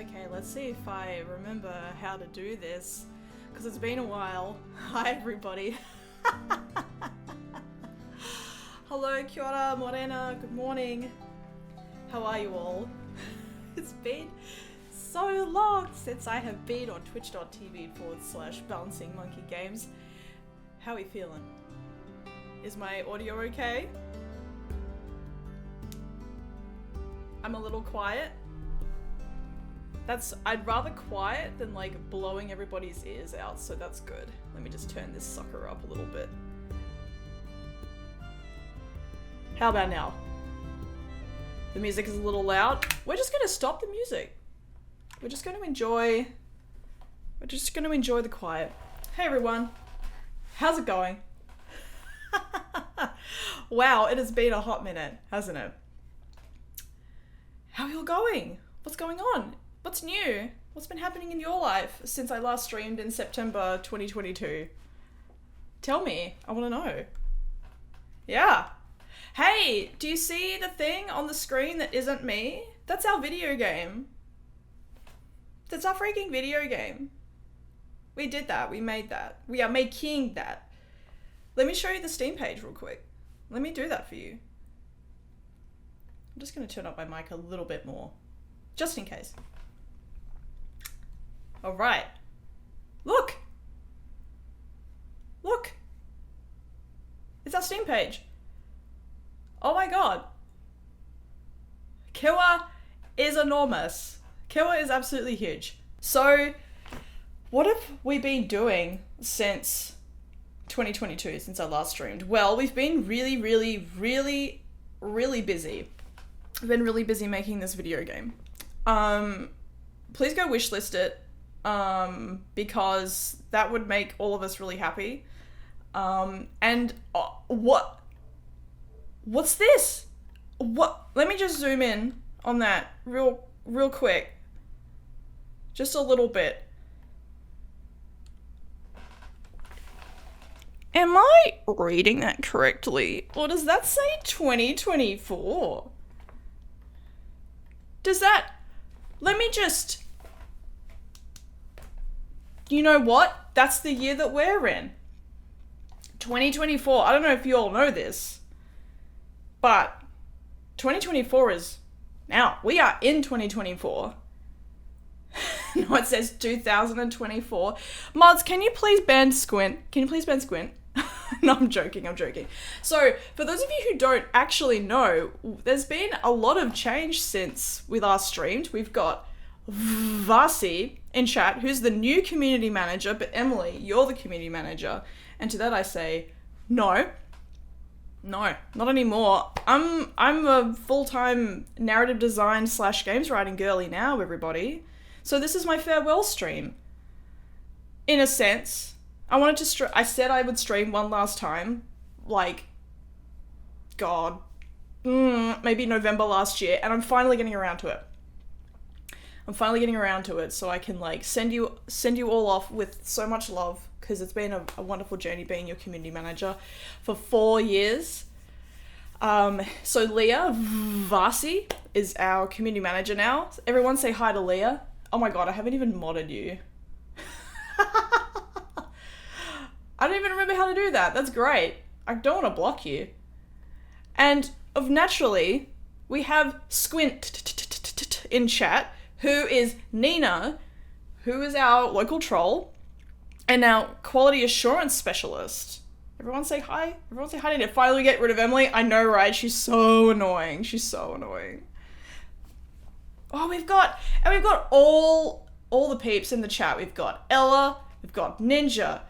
Okay, let's see if I remember how to do this, because it's been a while. Hi everybody. Hello, kia ora, morena, good morning. How are you all? It's been so long since I have been on twitch.tv/balancing monkey games. How are we feeling? Is my audio okay? I'm a little quiet. I'd rather quiet than like blowing everybody's ears out, so that's good. Let me just turn this sucker up a little bit. How about now? The music is a little loud. We're just gonna stop the music. We're just gonna enjoy the quiet. Hey everyone, how's it going? Wow, it has been a hot minute, hasn't it? How are you all going? What's going on? What's new? What's been happening in your life since I last streamed in September 2022? Tell me, I want to know. Yeah. Hey, do you see the thing on the screen that isn't me? That's our video game. That's our freaking video game. We did that, we made that. We are making that. Let me show you the Steam page real quick. Let me do that for you. I'm just going to turn up my mic a little bit more, just in case. All right. Look. Look. It's our Steam page. Oh my god. Kiwa is enormous. Kiwa is absolutely huge. So, what have we been doing since 2022, since I last streamed? Well, we've been really busy. I've been really busy making this video game. Please go wishlist it, because that would make all of us really happy. What's this? What? Let me just zoom in on that real quick. Just a little bit. Am I reading that correctly? Or does that say 2024? Does that... Let me just... You know what? That's the year that we're in. 2024. I don't know if you all know this, but 2024 is now. We are in 2024. No, it says 2024. Mods, can you please ban Squint? Can you please ban Squint? No, I'm joking. So, for those of you who don't actually know, there's been a lot of change since we last streamed. We've got Vasi in chat, who's the new community manager, but Emily, you're the community manager. And to that I say, no, not anymore. I'm a full-time narrative design / games writing girly now, everybody. So this is my farewell stream. In a sense. I said I would stream one last time, like, God, maybe November last year, and I'm finally getting around to it. So I can, like, send you all off with so much love, because it's been a wonderful journey being your community manager for 4 years. So Lia, Vasi, is our community manager now. Everyone say hi to Lia. Oh my god, I haven't even modded you. I don't even remember how to do that. That's great. I don't want to block you. And naturally, we have Squint in chat, who is Nina, who is our local troll, and our quality assurance specialist. Everyone say hi. Everyone say hi to Nina. Finally get rid of Emily. I know, right? She's so annoying. Oh, we've got all the peeps in the chat. We've got Ella, we've got Ninja,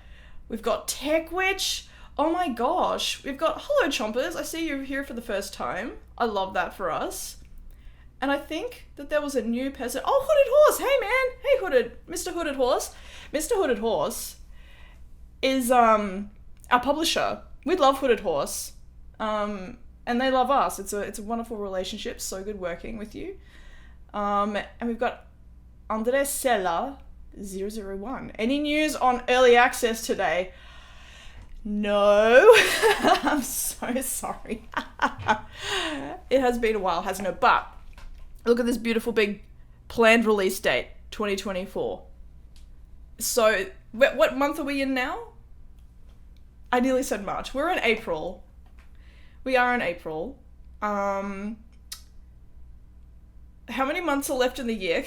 we've got Tech Witch. Oh my gosh. We've got Hello Chompers. I see you're here for the first time. I love that for us. And I think that there was a new person. Oh, Hooded Horse. Hey man. Hey Mr. Hooded Horse. Mr. Hooded Horse is our publisher. We love Hooded Horse. And they love us. It's a wonderful relationship. So good working with you. And we've got Andres Sella 001. Any news on early access today? No. I'm so sorry. It has been a while, hasn't it? But look at this beautiful big planned release date, 2024. So, what month are we in now? I nearly said March. We're in April. We are in April. How many months are left in the year?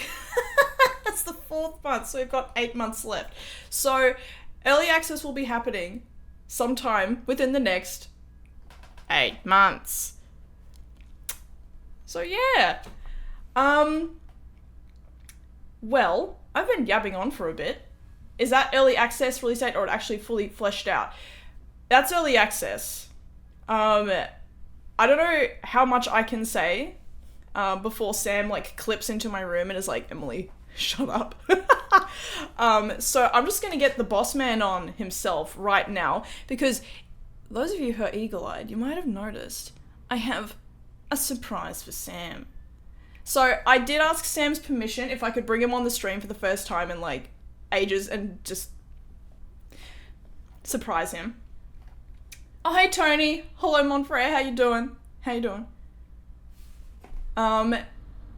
That's the 4th month, so we've got 8 months left. So, early access will be happening sometime within the next 8 months. So, yeah. Well, I've been yabbing on for a bit. Is that early access release date or actually fully fleshed out? That's early access. I don't know how much I can say before Sam like clips into my room and is like, Emily, shut up. So I'm just gonna get the boss man on himself right now, because those of you who are eagle-eyed, you might have noticed I have a surprise for Sam. So I did ask Sam's permission if I could bring him on the stream for the first time in like ages and just surprise him. Oh, hey Tony. Hello Monfrey, how you doing? How you doing?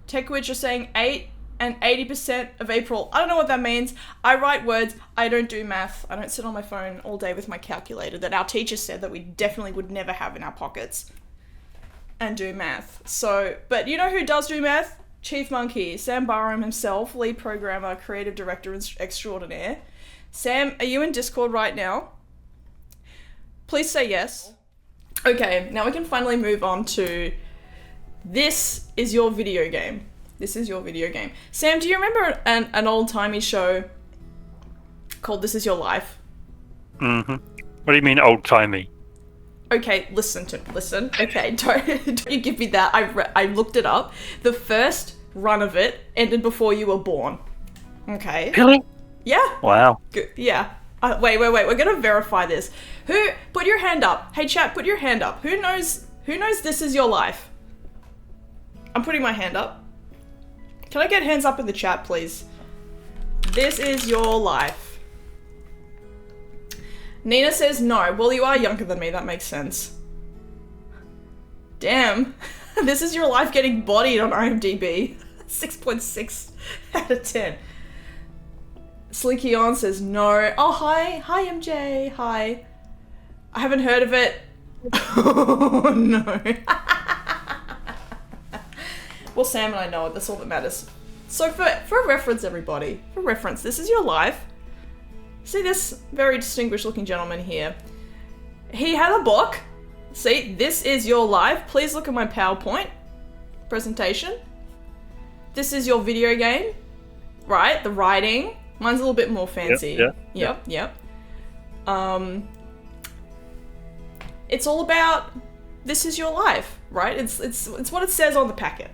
Techwitch are saying 8 and 80% of April. I don't know what that means. I write words. I don't do math. I don't sit on my phone all day with my calculator that our teacher said that we definitely would never have in our pockets and do math. So, but you know who does do math? Chief Monkey, Sam Barham himself, lead programmer, creative director extraordinaire. Sam, are you in Discord right now? Please say yes. Okay, now we can finally move on to this is your video game. This is your video game. Sam, do you remember an old-timey show called This Is Your Life? Mm-hmm. What do you mean old-timey? Okay, listen. Okay, don't you give me that. I looked it up. The first run of it ended before you were born. Okay. Really? Yeah. Wow. Good. Yeah. Wait. We're gonna verify this. Who? Put your hand up. Hey, chat. Put your hand up. Who knows This Is Your Life? I'm putting my hand up. Can I get hands up in the chat, please? This Is Your Life. Nina says no. Well, you are younger than me. That makes sense. Damn. This Is Your Life getting bodied on IMDb. 6.6 out of 10. Slinky On says no. Oh, hi. Hi, MJ. Hi. I haven't heard of it. Oh, no. Well, Sam and I know it. That's all that matters. So for reference, everybody. For reference, This Is Your Life. See this very distinguished looking gentleman here. He had a book. See, This Is Your Life. Please look at my PowerPoint presentation. This is your video game. Right? The writing. Mine's a little bit more fancy. Yep. It's all about This Is Your Life, right? It's what it says on the packet.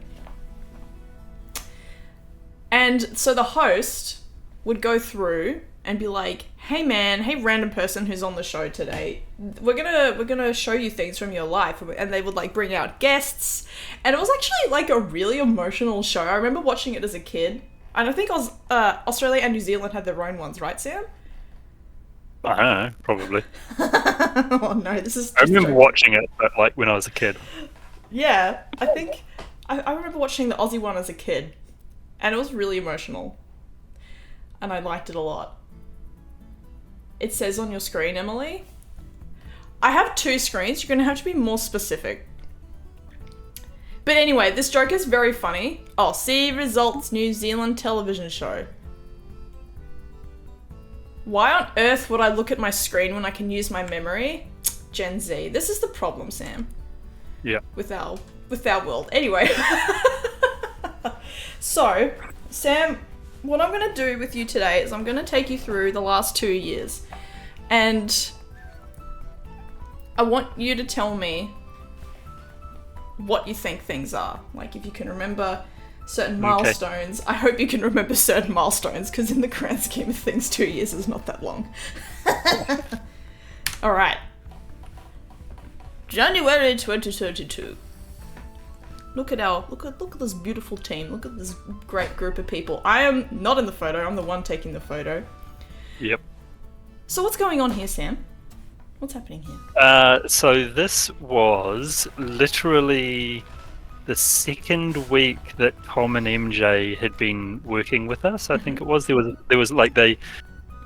And so the host would go through and be like, hey man, hey random person who's on the show today, we're gonna show you things from your life. And they would like bring out guests. And it was actually like a really emotional show. I remember watching it as a kid. And I think Australia and New Zealand had their own ones, right, Sam? I don't know, probably. Oh no, this is... I remember watching it, but like when I was a kid. Yeah, I think... I remember watching the Aussie one as a kid. And it was really emotional. And I liked it a lot. It says on your screen, Emily. I have 2 screens. You're going to have to be more specific. But anyway, this joke is very funny. Oh, see results New Zealand television show. Why on earth would I look at my screen when I can use my memory? Gen Z. This is the problem, Sam. Yeah. With our world. Anyway. So, Sam, what I'm going to do with you today is I'm going to take you through the last 2 years. And I want you to tell me what you think things are. Like, if you can remember certain milestones. Okay. I hope you can remember certain milestones, because in the grand scheme of things, 2 years is not that long. All right. January 2032. Look at this beautiful team. Look at this great group of people. I am not in the photo. I'm the one taking the photo. Yep. So what's going on here, Sam? What's happening here? So this was literally the second week that Tom and MJ had been working with us. I think it was there was like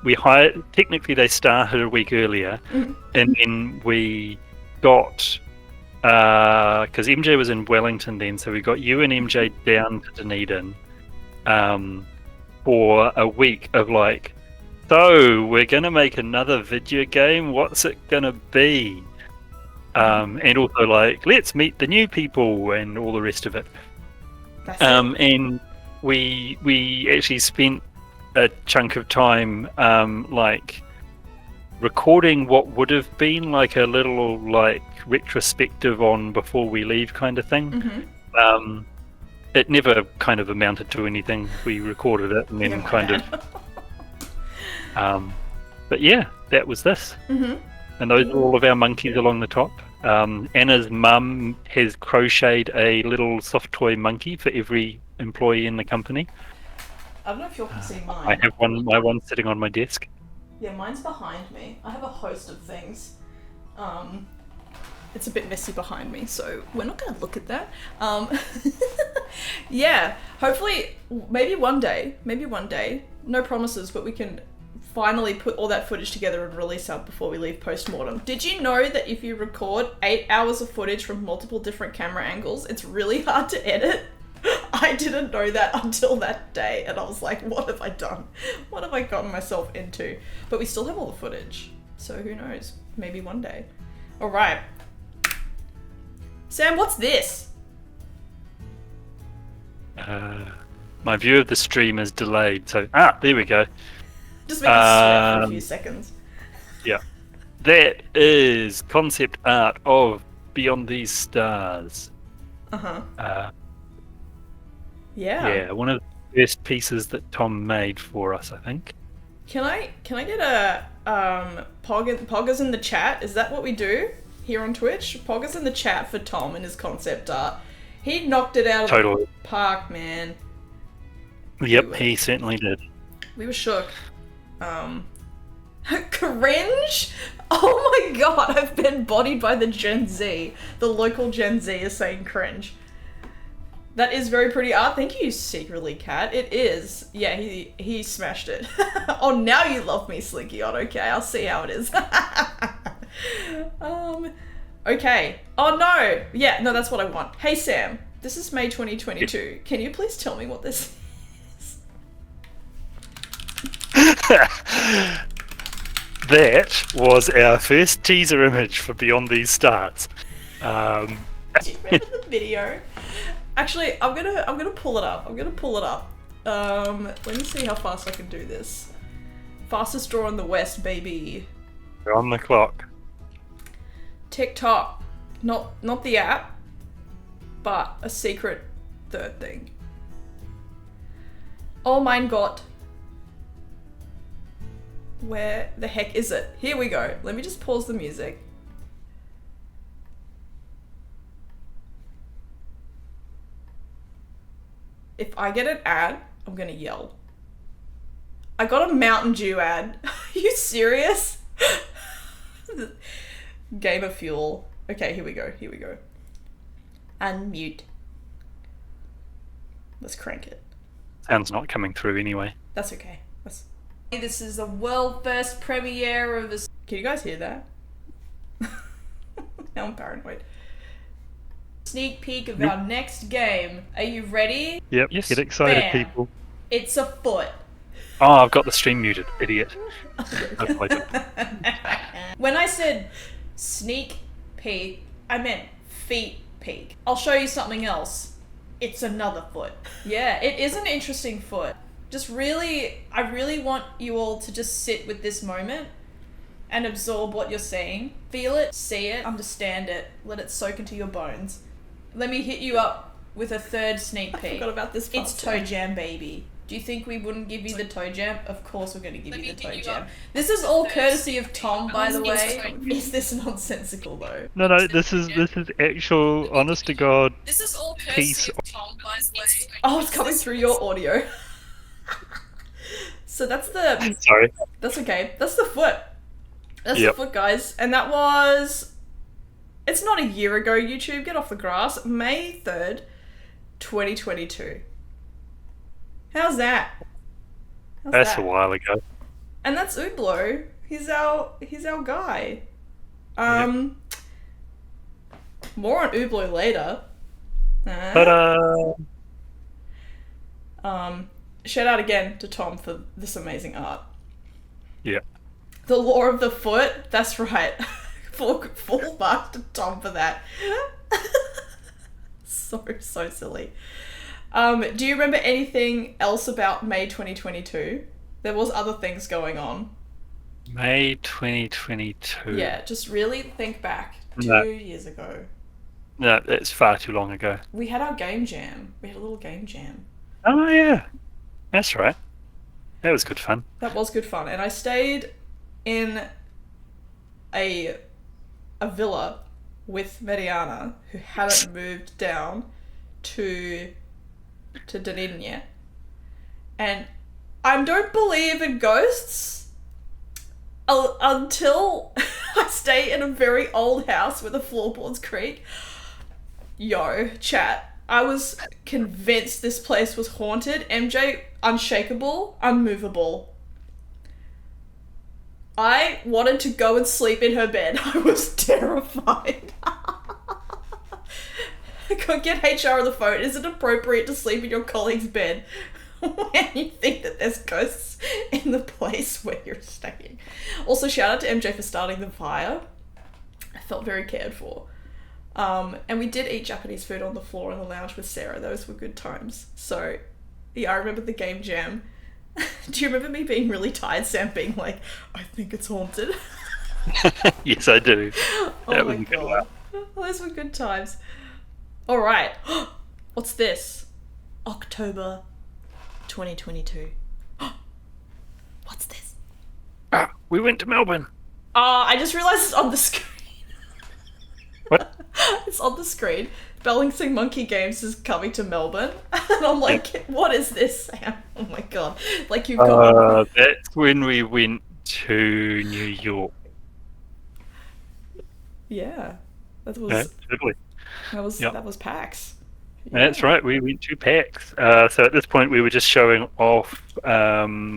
we hired. Technically, they started a week earlier, and then we got because MJ was in Wellington then, so we got you and MJ down to Dunedin for a week of like, so we're gonna make another video game. What's it gonna be? And also like, let's meet the new people and all the rest of it. That's it. And we actually spent a chunk of time like recording what would have been like a little like retrospective on before we leave kind of thing. It never kind of amounted to anything. We recorded it and then but yeah, that was this. And those are all of our monkeys along the top. Anna's mum has crocheted a little soft toy monkey for every employee in the company. I don't know if you're seeing mine. I have my one sitting on my desk. Yeah, mine's behind me. I have a host of things. It's a bit messy behind me, so we're not going to look at that. Yeah, hopefully, maybe one day, no promises, but we can finally put all that footage together and release out before we leave post-mortem. Did you know that if you record 8 hours of footage from multiple different camera angles, it's really hard to edit? I didn't know that until that day, and I was like, what have I done? What have I gotten myself into? But we still have all the footage, so who knows? Maybe one day. All right. Sam, what's this? My view of the stream is delayed, so there we go. Just make it sweat for a few seconds. Yeah. That is concept art of Beyond These Stars. Yeah, one of the first pieces that Tom made for us, I think. Can I get a Poggers in the chat? Is that what we do here on Twitch? Poggers in the chat for Tom and his concept art. He knocked it out of the park, man. Yep, he certainly did. We were shook. Cringe? Oh my god, I've been bodied by the Gen Z. The local Gen Z is saying cringe. That is very pretty art. Thank you, secretly, Cat. It is. Yeah, he smashed it. Oh, now you love me, Slinky on. Okay, I'll see how it is. Okay. Oh no. Yeah, no, that's what I want. Hey Sam, this is May 2022. Can you please tell me what this is? That was our first teaser image for Beyond These Stars. Do you remember the video? Actually, I'm gonna pull it up. Let me see how fast I can do this. Fastest draw in the West, baby. We're on the clock. TikTok, not the app, but a secret third thing. Oh mein Gott. Where the heck is it? Here we go. Let me just pause the music. If I get an ad, I'm gonna yell. I got a Mountain Dew ad. Are you serious? Gamer fuel. Okay, here we go. Unmute. Let's crank it. Sound's not coming through anyway. That's okay. This is the world first premiere of a... Can you guys hear that? Now I'm paranoid. Sneak peek of our next game. Are you ready? Yep, yes. Get excited, Bam. people. It's a foot. Oh, I've got the stream muted, idiot. When I said sneak peek, I meant feet peek. I'll show you something else. It's another foot. Yeah, it is an interesting foot. I really want you all to just sit with this moment and absorb what you're seeing. Feel it, see it, understand it, let it soak into your bones. Let me hit you up with a third sneak peek. I forgot about this part. It's Toe Jam, baby. Do you think we wouldn't give you the Toe Jam? Of course we're going to give you the Toe Jam. This is all courtesy of Tom, by the way. Is this nonsensical, though? No, this is actual, honest to God, This is all piece courtesy of Tom, by the way. Oh, it's coming through your audio. So that's the... Sorry. That's okay. That's the foot. That's Yep. the foot, guys. And that was... It's not a year ago, YouTube. Get off the grass. May 3rd, 2022. How's that? That's a while ago. And that's Ublo. He's our guy. More on Ublo later. Shout out again to Tom for this amazing art. Yeah. The Law of the Foot. That's right. Full marks to Tom for that. So silly. Do you remember anything else about May 2022? There was other things going on. May 2022. Yeah, just really think back 2 years ago. No, it's far too long ago. We had our game jam. We had a little game jam. Oh, yeah. That's right. That was good fun. That was good fun. And I stayed in a villa with Mariana, who hadn't moved down to Dunedin yet. And I don't believe in ghosts until I stay in a very old house where the floorboards creak. Yo, chat. I was convinced this place was haunted. MJ, unshakable, unmovable. I wanted to go and sleep in her bed. I was terrified. Get HR on the phone. Is it appropriate to sleep in your colleague's bed when you think that there's ghosts in the place where you're staying? Also, shout out to MJ for starting the fire. I felt very cared for. And we did eat Japanese food on the floor in the lounge with Sarah. Those were good times. So, yeah, I remember the game jam. Do you remember me being really tired, Sam, being like, I think it's haunted? Yes, I do. Oh my god. Those were good times. Alright. What's this? October 2022. What's this? We went to Melbourne. I just realised it's on the screen. What? It's on the screen. Balancing Monkey Games is coming to Melbourne. And I'm like, what is this, Sam? Oh my god. Like you've got... That's when we went to New York. Yeah. That was... Yeah, totally. That was PAX. Yeah. That's right, we went to PAX. So at this point we were just showing off,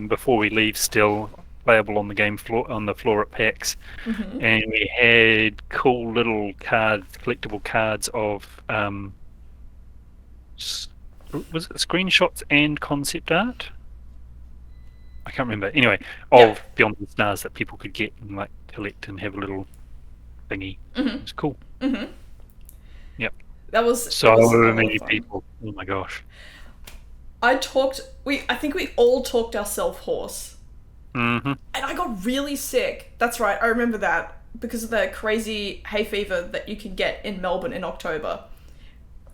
before we leave still, playable on the game floor, on the floor at PAX. Mm-hmm. And we had cool little cards, collectible cards of, was it screenshots and concept art? I can't remember. Anyway, of Beyond the Stars that people could get and like collect and have a little thingy. Mm-hmm. It was cool. Mm-hmm. Yep. That was so many fun. people. Oh my gosh. I think we all talked ourselves hoarse. Mm-hmm. And I got really sick. That's right, I remember that. Because of the crazy hay fever that you can get in Melbourne in October.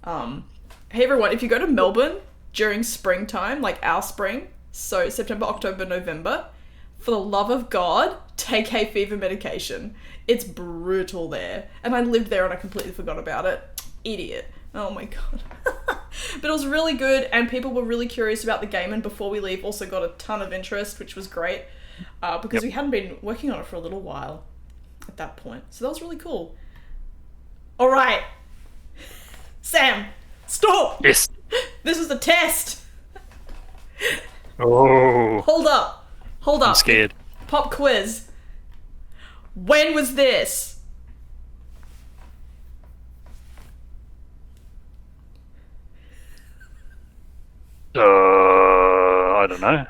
Hey everyone, if you go to Melbourne during springtime, like our spring, so September, October, November, for the love of God, take hay fever medication. It's brutal there. And I lived there and I completely forgot about it. Idiot. Oh my god. But it was really good and people were really curious about the game, and before we leave also got a ton of interest, which was great, because we hadn't been working on it for a little while at that point. So that was really cool. Alright. Sam, stop! Yes. This is a test! Oh. Hold up. I'm scared. Pop quiz. When was this? I don't know.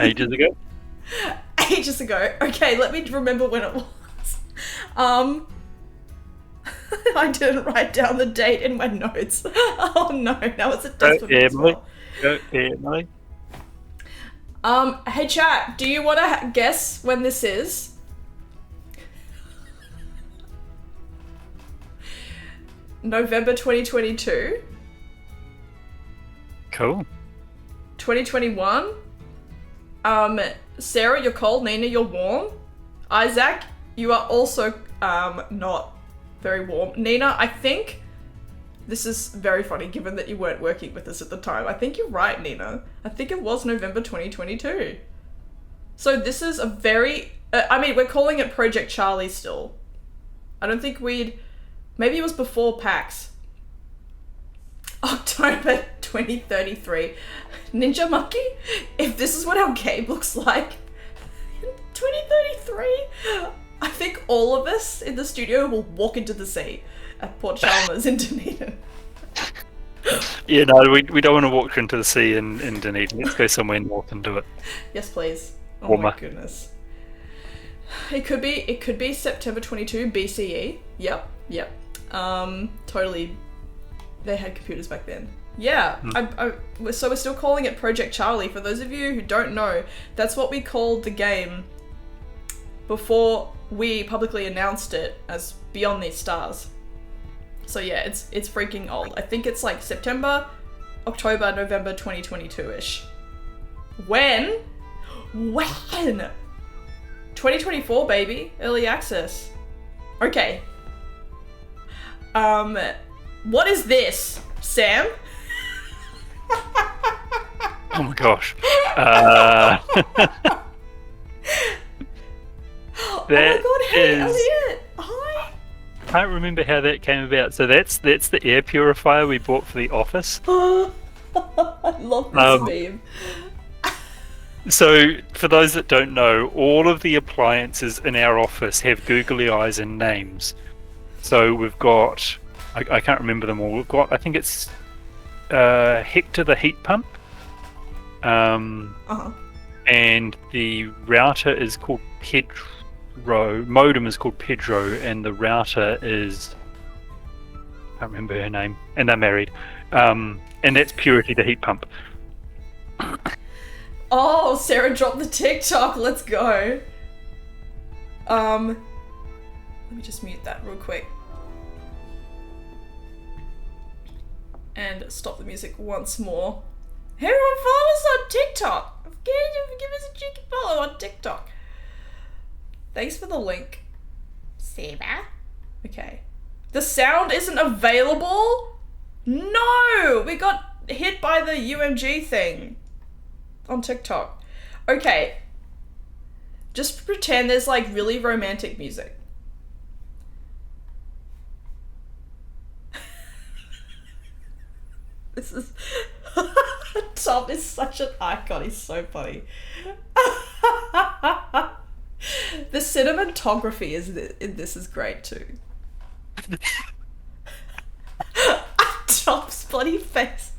Ages ago? Ages ago. Okay, let me remember when it was. I didn't write down the date in my notes. Oh no, now it's a test for me as well. Go Emily. Hey chat, do you want to guess when this is? November 2022. Cool. 2021. Sarah, you're cold. Nina, you're warm. Isaac, you are also not very warm. Nina, I think this is very funny given that you weren't working with us at the time. I think you're right, Nina. I think it was November 2022. So this is a very... we're calling it Project Charlie still. I don't think we'd Maybe it was before PAX. October 2033. Ninja Monkey, if this is what our game looks like in 2033, I think all of us in the studio will walk into the sea at Port Chalmers in Dunedin. Yeah, no, we don't want to walk into the sea in Dunedin. Let's go somewhere north and do it. Yes, please. Oh Warmer. my goodness. It could be September 22 BCE. Yep. Totally. They had computers back then. Yeah. So we're still calling it Project Charlie. For those of you who don't know, that's what we called the game before we publicly announced it as Beyond These Stars. So yeah, it's freaking old. I think it's like September, October, November 2022-ish. When? 2024, baby. Early access. Okay. What is this, Sam? Oh my gosh. Oh my god, hey Elliot! Hi! Can't remember how that came about. So that's the air purifier we bought for the office. I love this meme. So for those that don't know, all of the appliances in our office have googly eyes and names. So we've got, I can't remember them all. We've got, I think it's Hector the heat pump. And the router is called Pedro. Modem is called Pedro, and the router is, I can't remember her name. And they're married. And that's Purity the heat pump. Oh, Sarah dropped the TikTok. Let's go. Let me just mute that real quick. And stop the music once more. Hey, everyone, follow us on TikTok. Give us a cheeky follow on TikTok. Thanks for the link, Sarah. Okay. The sound isn't available? No! We got hit by the UMG thing on TikTok. Okay. Just pretend there's like really romantic music. This is... Tom is such an icon. He's so funny. The cinematography in this is great too. Tom's bloody face.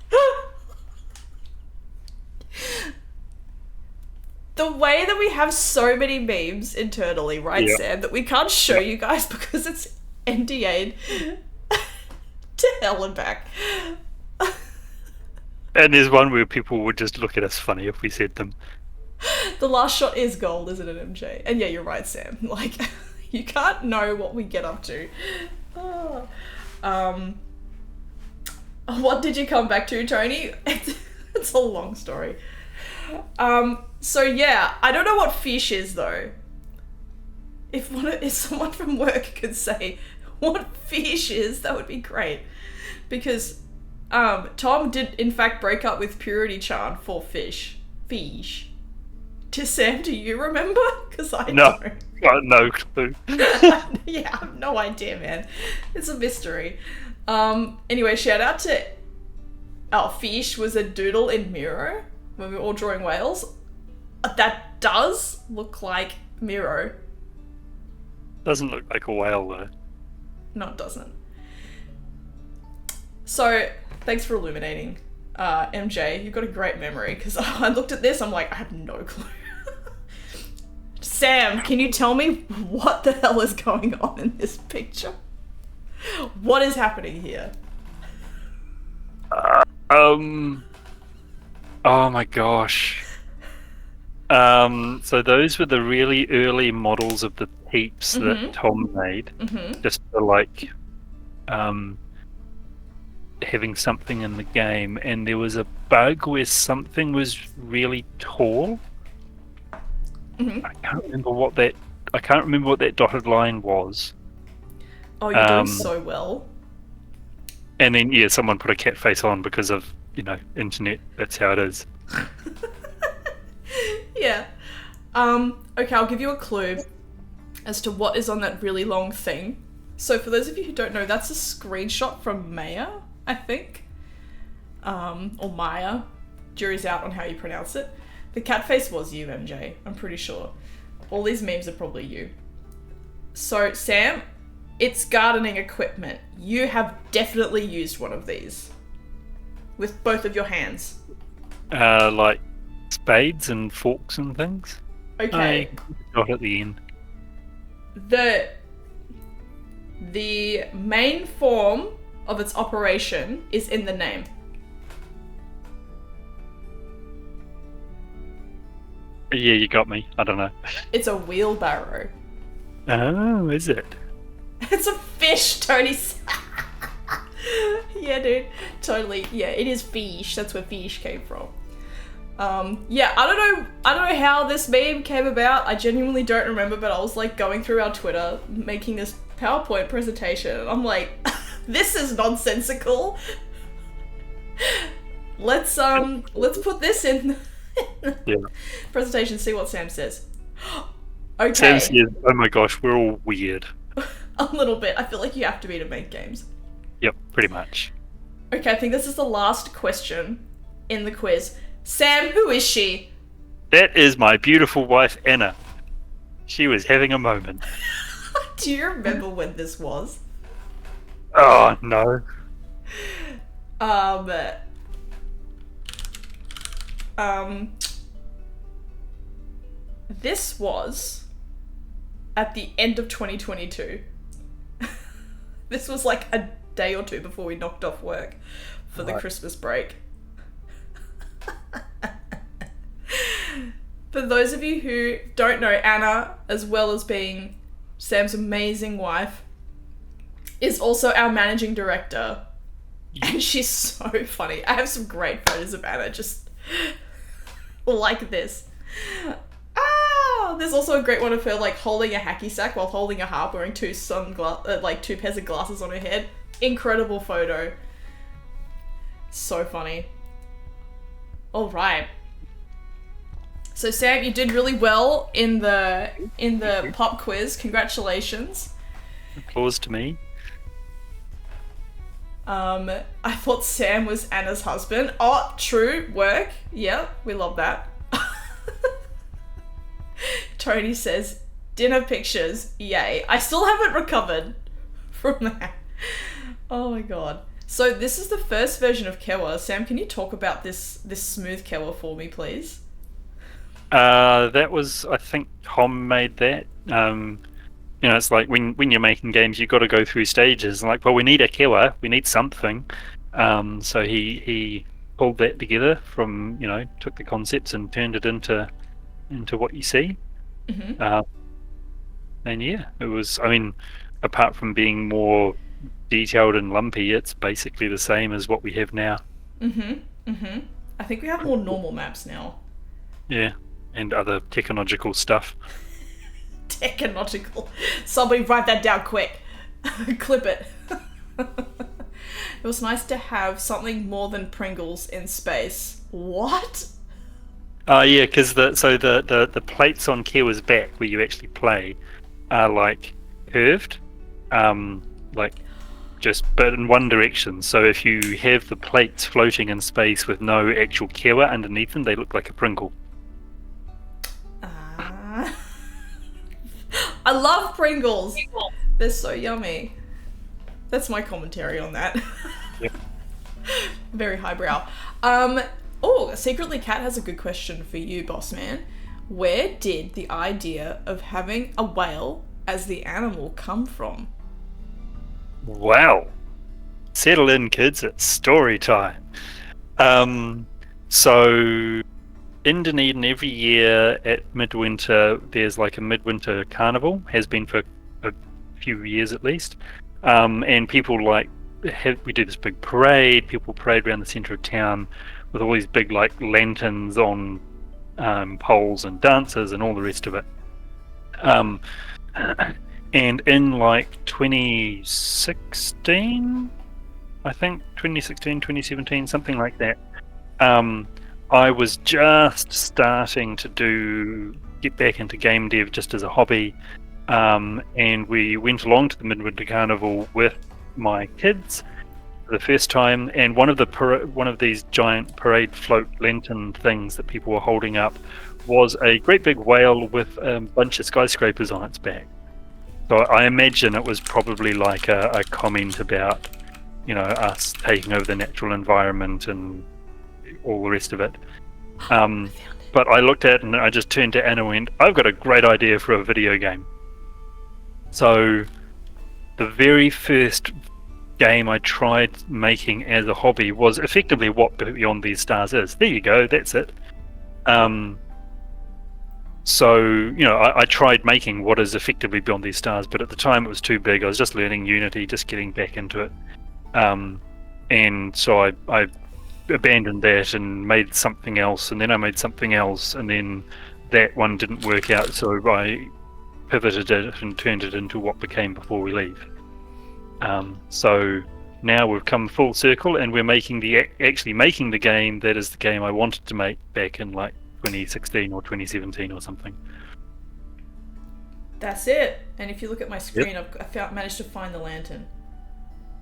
The way that we have so many memes internally, right, Yeah. Sam, that we can't show you guys because it's NDA'd to hell and back. And there's one where people would just look at us funny if we said them. The last shot is gold, isn't it, MJ? And yeah, you're right, Sam. Like, you can't know what we get up to. Oh. What did you come back to, Tony? It's a long story. So yeah, I don't know what fish is though. If someone from work could say what fish is, that would be great. Because Tom did in fact break up with Purity Chan for fish. Fish. To Sam, do you remember? Because I No. don't. Got no clue. Yeah, I have no idea, man. It's a mystery. Anyway, shout out to Fish was a doodle in Miro when we were all drawing whales. That does look like Miro. Doesn't look like a whale though. No, it doesn't. So, thanks for illuminating. MJ, you've got a great memory, because I looked at this, I'm like, I have no clue. Sam, can you tell me what the hell is going on in this picture? What is happening here? Oh my gosh. So those were the really early models of the peeps that Tom made. Just for like having something in the game, and there was a bug where something was really tall. I can't remember what that dotted line was. Oh, you're doing so well. And then yeah, someone put a cat face on because of, internet. That's how it is. Yeah. Okay, I'll give you a clue as to what is on that really long thing. So for those of you who don't know, that's a screenshot from Maya, I think. Or Maya. Jury's out on how you pronounce it. The cat face was you, MJ. I'm pretty sure. All these memes are probably you. So, Sam, it's gardening equipment. You have definitely used one of these. With both of your hands. Like spades and forks and things. Okay. Not at the end. The main form of its operation is in the name. Yeah, you got me. I don't know. It's a wheelbarrow. Oh, is it? It's a fish, Tony. Yeah, dude. Totally. Yeah, it is fish. That's where fish came from. Yeah, I don't know how this meme came about. I genuinely don't remember, but I was like going through our Twitter making this PowerPoint presentation and I'm like, this is nonsensical. Let's put this in Yeah. presentation, see what Sam says. Okay. Sam says, oh my gosh, we're all weird. A little bit. I feel like you have to be to make games. Yep, pretty much. Okay, I think this is the last question in the quiz. Sam, who is she? That is my beautiful wife, Anna. She was having a moment. Do you remember when this was? Oh, no. This was at the end of 2022. This was like a day or two before we knocked off work for the Christmas break. For those of you who don't know, Anna, as well as being Sam's amazing wife, is also our managing director. And she's so funny. I have some great photos of Anna just like this. There's also a great one of her like holding a hacky sack while holding a harp, wearing two pairs of glasses on her head. Incredible photo. So funny. All right. So Sam, you did really well in the pop quiz. Congratulations. Applause to me. I thought Sam was Anna's husband. Oh, true. Work. Yeah, we love that. Tony says, dinner pictures. Yay. I still haven't recovered from that. Oh my god. So this is the first version of Kewa. Sam, can you talk about this smooth Kewa for me, please? That was, I think, Tom made that. You know, it's like when you're making games, you've got to go through stages. Like, well, we need a Kewa, we need something. So he pulled that together from, you know, took the concepts and turned it into what you see. Mm-hmm. And yeah, it was, I mean, apart from being more detailed and lumpy, it's basically the same as what we have now. I think we have more normal maps now. Yeah, and other technological stuff. Technological. Somebody write that down quick. Clip it. It was nice to have something more than Pringles in space. What? Yeah, because the plates on Kewa's back where you actually play are like curved, like but in one direction. So if you have the plates floating in space with no actual Kewa underneath them, they look like a Pringle. I love Pringles. They're so yummy. That's my commentary on that. Yep. Very highbrow. Secretly Cat has a good question for you, boss man. Where did the idea of having a whale as the animal come from? Wow. Settle in, kids. It's story time. So in Dunedin, every year at midwinter, there's like a midwinter carnival, has been for a few years at least. And people we do this big parade, people parade around the centre of town with all these big like lanterns on poles and dancers and all the rest of it. And in like 2016, I think, 2017, something like that, I was just starting to get back into game dev just as a hobby, and we went along to the Midwinter Carnival with my kids for the first time. And one of these giant parade float lantern things that people were holding up was a great big whale with a bunch of skyscrapers on its back. So I imagine it was probably like a comment about, us taking over the natural environment and all the rest of it. But I looked at it and I just turned to Anna and went, I've got a great idea for a video game. So the very first game I tried making as a hobby was effectively what Beyond These Stars is. There you go, that's it. So, I tried making what is effectively Beyond These Stars, but at the time it was too big. I was just learning Unity, just getting back into it. And so I abandoned that and made something else, and then I made something else, and then that one didn't work out, so I pivoted it and turned it into what became Before We Leave. So now we've come full circle, and we're actually making the game that is the game I wanted to make back in like 2016 or 2017 or something. That's it. And if you look at my screen, I managed to find the lantern.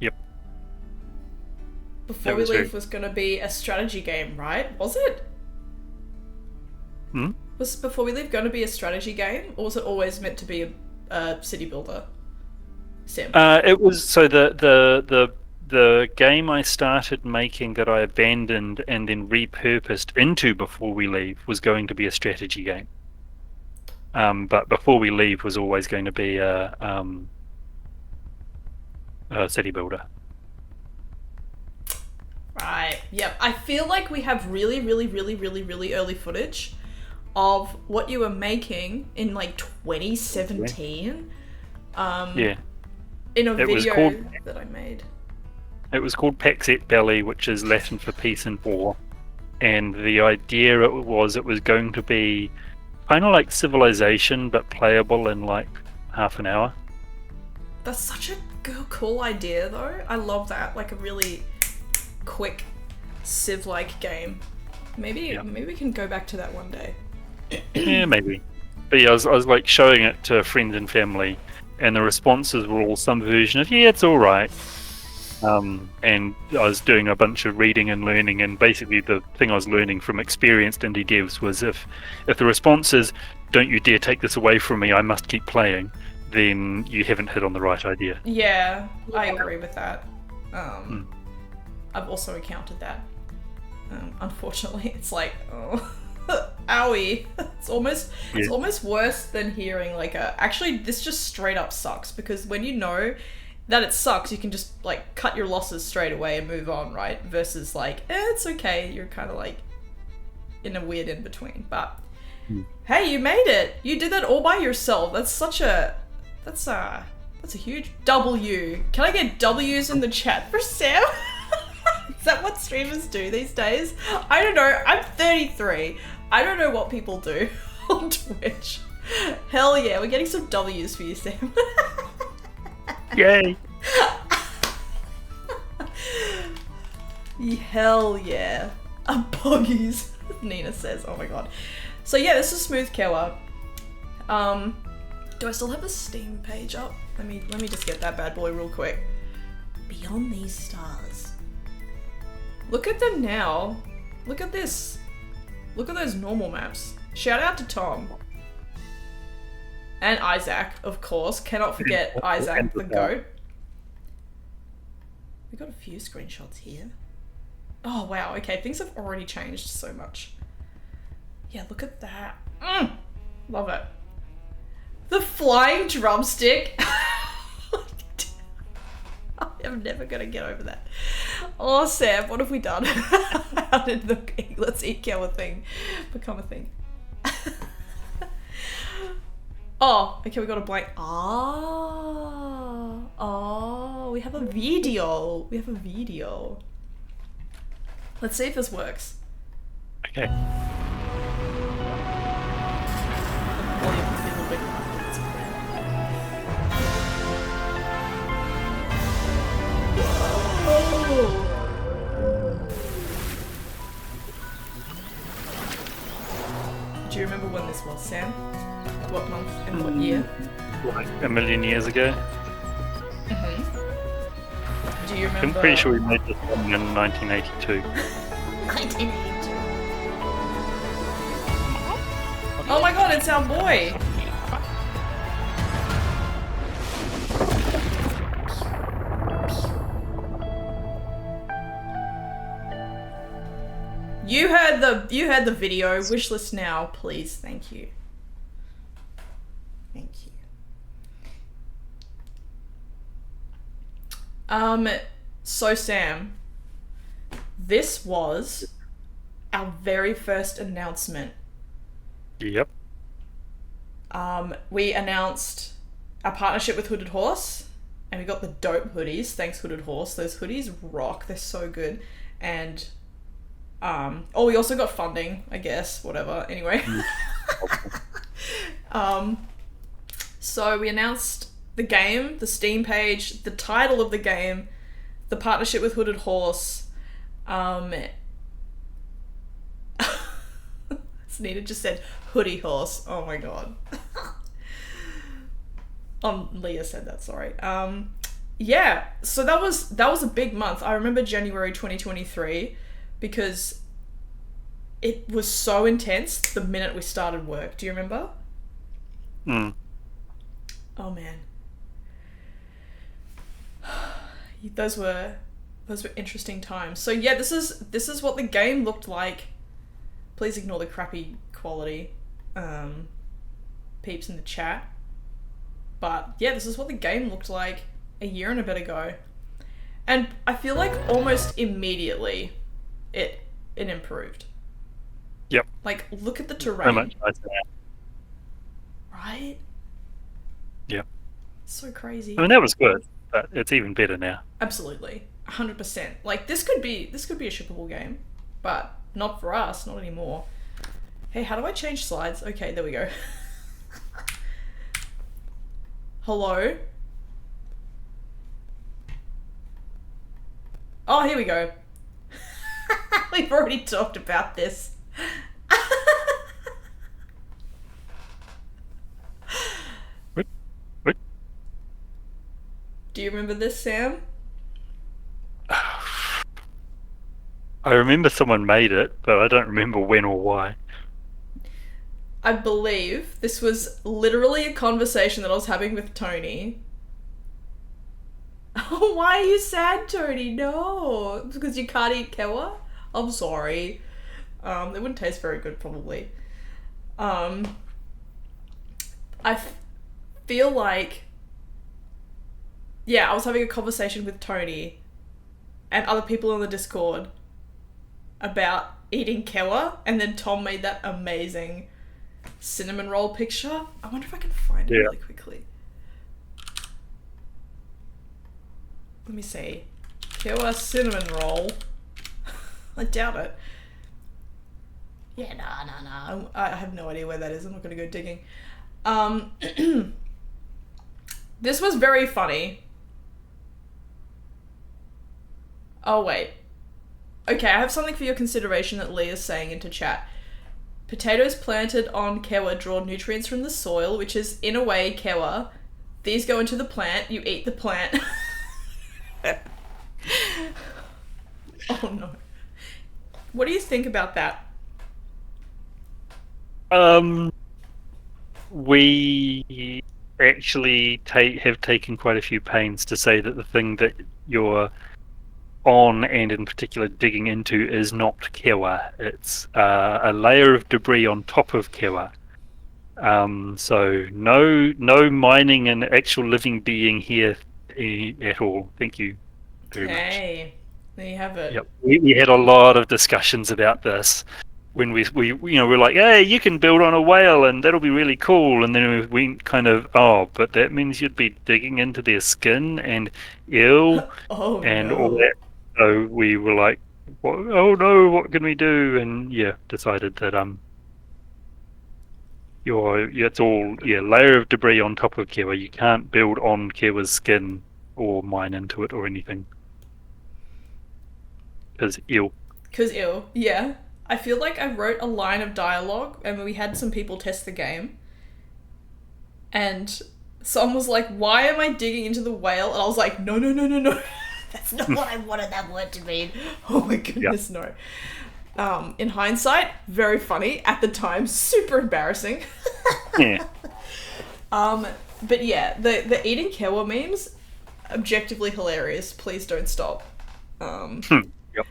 Yep. Before We Leave was going to be a strategy game, right? Was it? Was Before We Leave going to be a strategy game, or was it always meant to be a city builder? Sim. It was. So the game I started making that I abandoned and then repurposed into Before We Leave was going to be a strategy game. But Before We Leave was always going to be a city builder. Right. Yep. I feel like we have really, really, really, really, really early footage of what you were making in like 2017. Yeah. In a video that I made. It was called Pax et Belli, which is Latin for peace and war. And the idea it was going to be kind of like Civilization, but playable in like half an hour. That's such a cool idea, though. I love that. Like a really quick Civ-like game. Maybe we can go back to that one day. Yeah, maybe. But yeah, I was like showing it to friends and family, and the responses were all some version of, yeah, it's all right. And I was doing a bunch of reading and learning, and basically the thing I was learning from experienced indie devs was if the response is, don't you dare take this away from me, I must keep playing, then you haven't hit on the right idea. Yeah, I agree with that. I've also encountered that. Unfortunately, it's like, owie. It's almost worse than hearing like actually this just straight up sucks, because when you know that it sucks, you can just like cut your losses straight away and move on, right? Versus like, it's okay, you're kind of like in a weird in between. But hey, you made it. You did that all by yourself. That's a huge W. Can I get W's in the chat for Sam? Is that what streamers do these days? I don't know. I'm 33. I don't know what people do on Twitch. Hell yeah, we're getting some W's for you, Sam. Yay! Hell yeah. Buggies, Nina says. Oh my god. So yeah, this is Smooth Killer. Do I still have the Steam page up? Let me just get that bad boy real quick. Beyond These Stars. Look at them now. Look at this. Look at those normal maps. Shout out to Tom. And Isaac, of course. Cannot forget Isaac, the goat. We got a few screenshots here. Oh, wow. Okay, things have already changed so much. Yeah, look at that. Love it. The flying drumstick. I'm never going to get over that. Oh, Sam, what have we done? How did the Let's Eat Killer thing become a thing? Oh, okay, we got a blank. Oh, we have a video. Let's see if this works. Okay. Do you remember when this was, Sam? what month and what year? Like a million years ago. Do you remember? I'm pretty sure we made this one in 1982. 1982. Oh my god, it's our boy! You heard the video. Wishlist now, please. Thank you. Thank you. So Sam, this was our very first announcement. Yep. We announced our partnership with Hooded Horse, and we got the dope hoodies. Thanks, Hooded Horse. Those hoodies rock. They're so good. And we also got funding, I guess. Whatever. Anyway. So we announced the game, the Steam page, the title of the game, the partnership with Hooded Horse. Sunita just said hoodie horse. Oh my god. Leah said that, sorry. Yeah, so that was a big month. I remember January 2023 because it was so intense the minute we started work. Do you remember? Oh man. Those were interesting times. So yeah, this is what the game looked like. Please ignore the crappy quality, peeps in the chat. But yeah, this is what the game looked like a year and a bit ago. And I feel like almost immediately it improved. Yep. Like, look at the terrain. Very much nicer now. Right? Yep. So crazy. I mean, that was good, but it's even better now. Absolutely. 100%. Like, this could be a shippable game, but not for us, not anymore. Hey, how do I change slides? Okay, there we go. Hello? Oh, here we go. We've already talked about this. What? Do you remember this, Sam? I remember someone made it, but I don't remember when or why. I believe this was literally a conversation that I was having with Tony. Oh, why are you sad, Tony? No. Because you can't eat kewa? I'm sorry. It wouldn't taste very good, probably. I feel like... Yeah, I was having a conversation with Tony and other people on the Discord about eating kewa, and then Tom made that amazing cinnamon roll picture. I wonder if I can find it really quickly. Let me see. Kewa cinnamon roll. I doubt it. Yeah, nah. I have no idea where that is. I'm not going to go digging. This was very funny. Oh, wait. Okay, I have something for your consideration that Leah's saying into chat. Potatoes planted on kewa draw nutrients from the soil, which is, in a way, kewa. These go into the plant. You eat the plant. Oh, no. What do you think about that? We actually have taken quite a few pains to say that the thing that you're on, and in particular digging into, is not kewa. It's a layer of debris on top of kewa. So no mining and actual living being here at all. Thank you very much. Hey, there you have it. Yep. We had a lot of discussions about this when we we're like, hey, you can build on a whale and that'll be really cool, and then we kind of, but that means you'd be digging into their skin and ew and all that. So we were like, oh no, what can we do? And decided that it's all layer of debris on top of kewa. You can't build on kewa's skin or mine into it or anything. Because ew. Yeah. I feel like I wrote a line of dialogue and we had some people test the game. and someone was like, "Why am I digging into the whale?" And I was like, "No, no, no, no, no. That's not what I wanted that word to mean." Oh my goodness, no. In hindsight, very funny. At the time, super embarrassing. Yeah. But yeah, the eating Kewa memes, objectively hilarious. Please don't stop. Yep.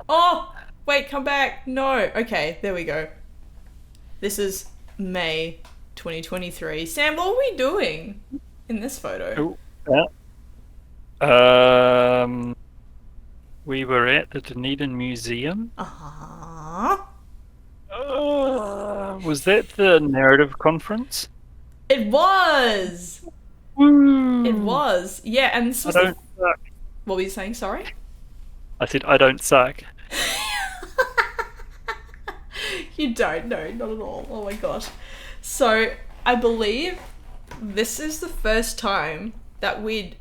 Oh, wait, come back. No. Okay, there we go. This is May 2023. Sam, what were we doing in this photo? We were at the Dunedin Museum. Uh-huh. Was that the narrative conference? It was! Woo! It was. Yeah, and this was I don't suck. What were you saying? Sorry? I said I don't suck. You don't. No, not at all. Oh my gosh. So, I believe this is the first time that we'd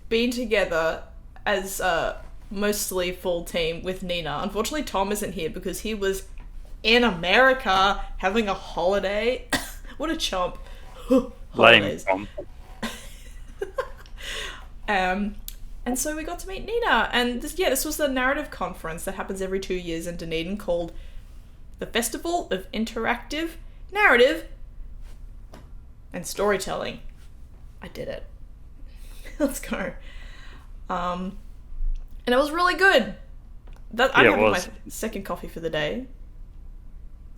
been together as a mostly full team with Nina. Unfortunately, Tom isn't here because he was in America having a holiday. What a chump. Holidays. Lame. And so we got to meet Nina, and this was the narrative conference that happens every 2 years in Dunedin called the Festival of Interactive Narrative and Storytelling. I did it. Let's go. And it was really good. I'm having my second coffee for the day.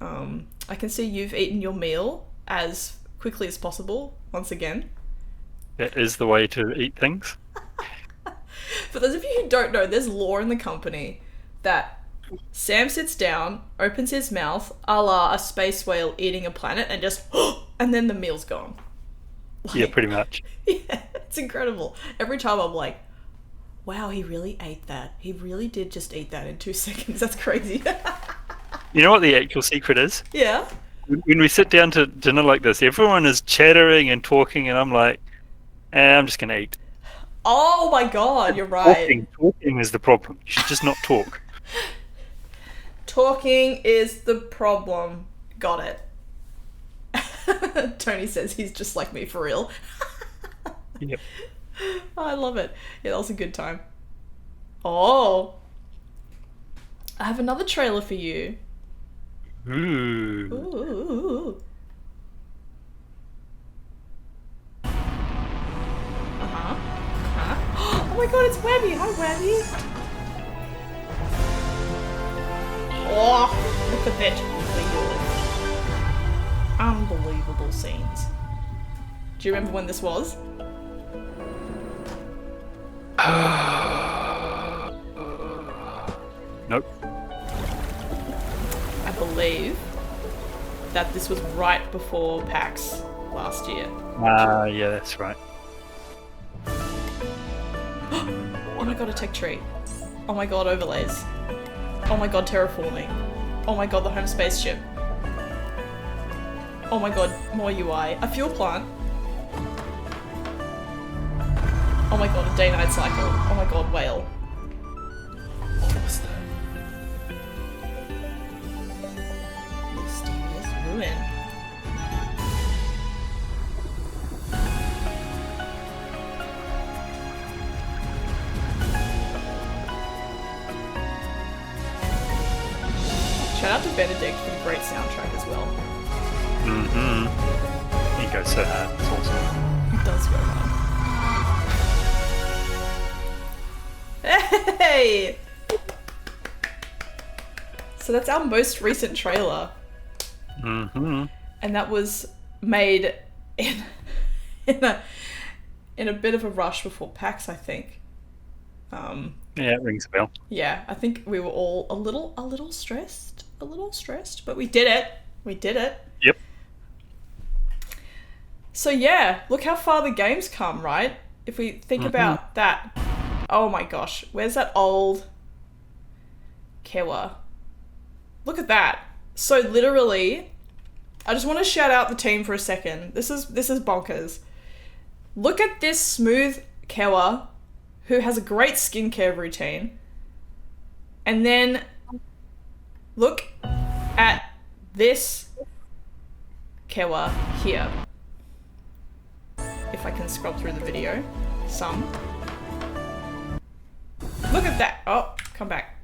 I can see you've eaten your meal as quickly as possible, once again. That is the way to eat things. For those of you who don't know, there's lore in the company that Sam sits down, opens his mouth, a la a space whale eating a planet, and just, and then the meal's gone. Yeah, pretty much. Yeah, it's incredible. Every time I'm like, wow, he really ate that. He really did just eat that in 2 seconds. That's crazy. You know what the actual secret is? Yeah. When we sit down to dinner like this, everyone is chattering and talking, and I'm like, I'm just going to eat. Oh my god, you're right. Talking is the problem. You should just not talk. Talking is the problem. Got it. Tony says he's just like me for real. Yep. Oh, I love it. Yeah, that was a good time. Oh. I have another trailer for you. Ooh. Ooh. Oh my god, it's Webby! Hi, Webby! Oh, look at that unbelievable scenes. Do you remember when this was? Nope. I believe that this was right before PAX last year. Yeah, that's right. Oh my god, a tech tree. Oh my god, overlays. Oh my god, terraforming. Oh my god, the home spaceship. Oh my god, more UI. A fuel plant. Oh my god, a day-night cycle. Oh my god, whale. What was that? Mysterious ruin. Shout out to Benedict for the great soundtrack as well. Mm-hmm. He goes so hard. It's awesome. It does go hard. Hey! So that's our most recent trailer. Mm-hmm. And that was made in a bit of a rush before PAX, I think. Yeah, it rings a bell. Yeah, I think we were all a little stressed, but we did it. We did it. Yep. So yeah, look how far the game's come, right? If we think about that. Oh my gosh, where's that old Kewa? Look at that. So literally, I just want to shout out the team for a second. This is bonkers. Look at this smooth Kewa who has a great skincare routine. And then look at this Kewa here. If I can scroll through the video. Some. Look at that! Oh, come back.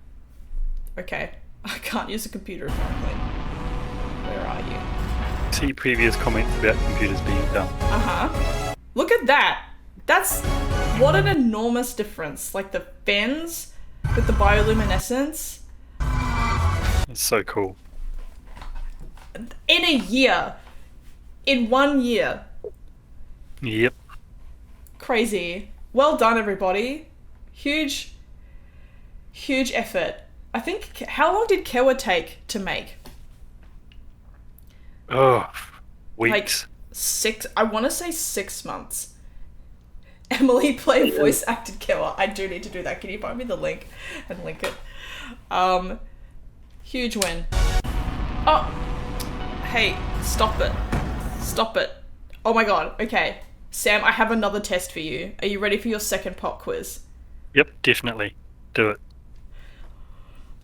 Okay. I can't use a computer apparently. Where are you? See previous comments about computers being dumb. Uh-huh. Look at that! That's... What an enormous difference. Like the fins with the bioluminescence. It's so cool. In a year. In 1 year. Yep. Crazy. Well done, everybody. Huge effort. I think, how long did Kewa take to make? Oh, weeks. Like I want to say 6 months. Emily played voice acted Kewa. I do need to do that. Can you find me the link and link it? Huge win. Oh, hey, stop it. Stop it. Oh my god, okay. Sam, I have another test for you. Are you ready for your second pop quiz? Yep, definitely. Do it.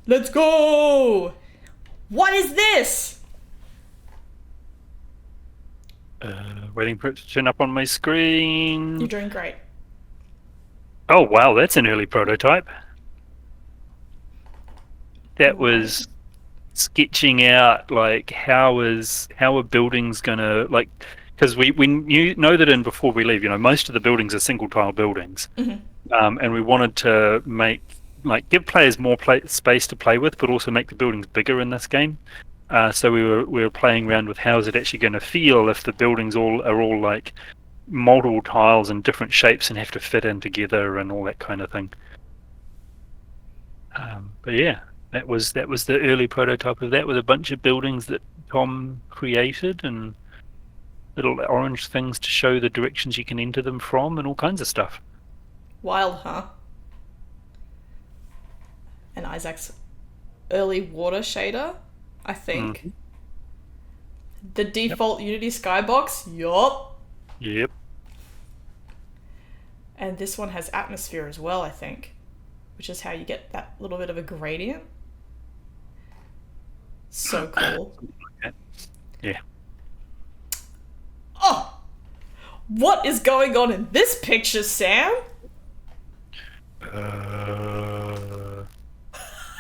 Let's go! What is this? Waiting for it to turn up on my screen. You're doing great. Oh wow, that's an early prototype. That was sketching out like how are buildings gonna like, because we know that in Before We Leave, most of the buildings are single tile buildings, and we wanted to give players more space to play with, but also make the buildings bigger in this game. So we were playing around with how is it actually going to feel if the buildings are all like multiple tiles in different shapes and have to fit in together and all that kind of thing. But yeah, that was the early prototype of that, with a bunch of buildings that Tom created and little orange things to show the directions you can enter them from and all kinds of stuff. Wild, huh? And Isaac's early water shader, I think. Mm-hmm. The default Unity skybox, yup. Yep. And this one has atmosphere as well, I think, which is how you get that little bit of a gradient. So cool. Yeah. Oh! What is going on in this picture, Sam?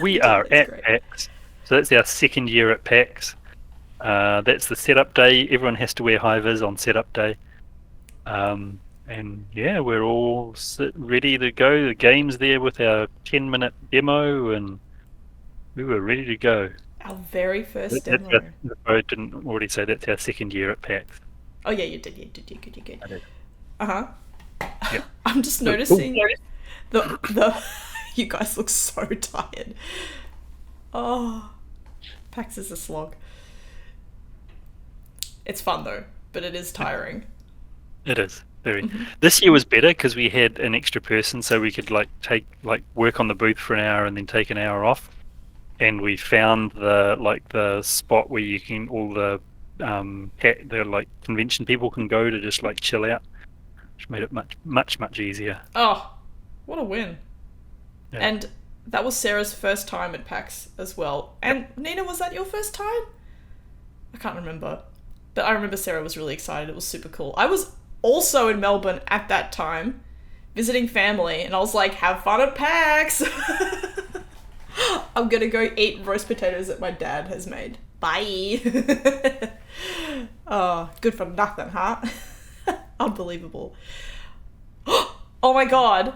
We are That's at great. PAX. So that's our second year at PAX. That's the setup day. Everyone has to wear high-vis on setup day. And yeah, we're all ready to go. The game's there with our 10-minute demo, and we were ready to go. Our very first That's demo. I didn't already say that's our second year at PAX. Oh yeah, you did. You're good. I did. Uh-huh. Yep. I'm just noticing the you guys look so tired. Oh, PAX is a slog. It's fun though, but it is tiring. It is very. This year was better because we had an extra person, so we could work on the booth for an hour and then take an hour off. And we found the spot where you can the convention people can go to just chill out, which made it much easier. Oh, what a win! Yeah. And that was Sarah's first time at PAX as well. And Nina, was that your first time? I can't remember. But I remember Sarah was really excited. It was super cool. I was also in Melbourne at that time, visiting family, and I was like, have fun at PAX! I'm gonna go eat roast potatoes that my dad has made. Bye! Oh, good for nothing, huh? Unbelievable. Oh my god!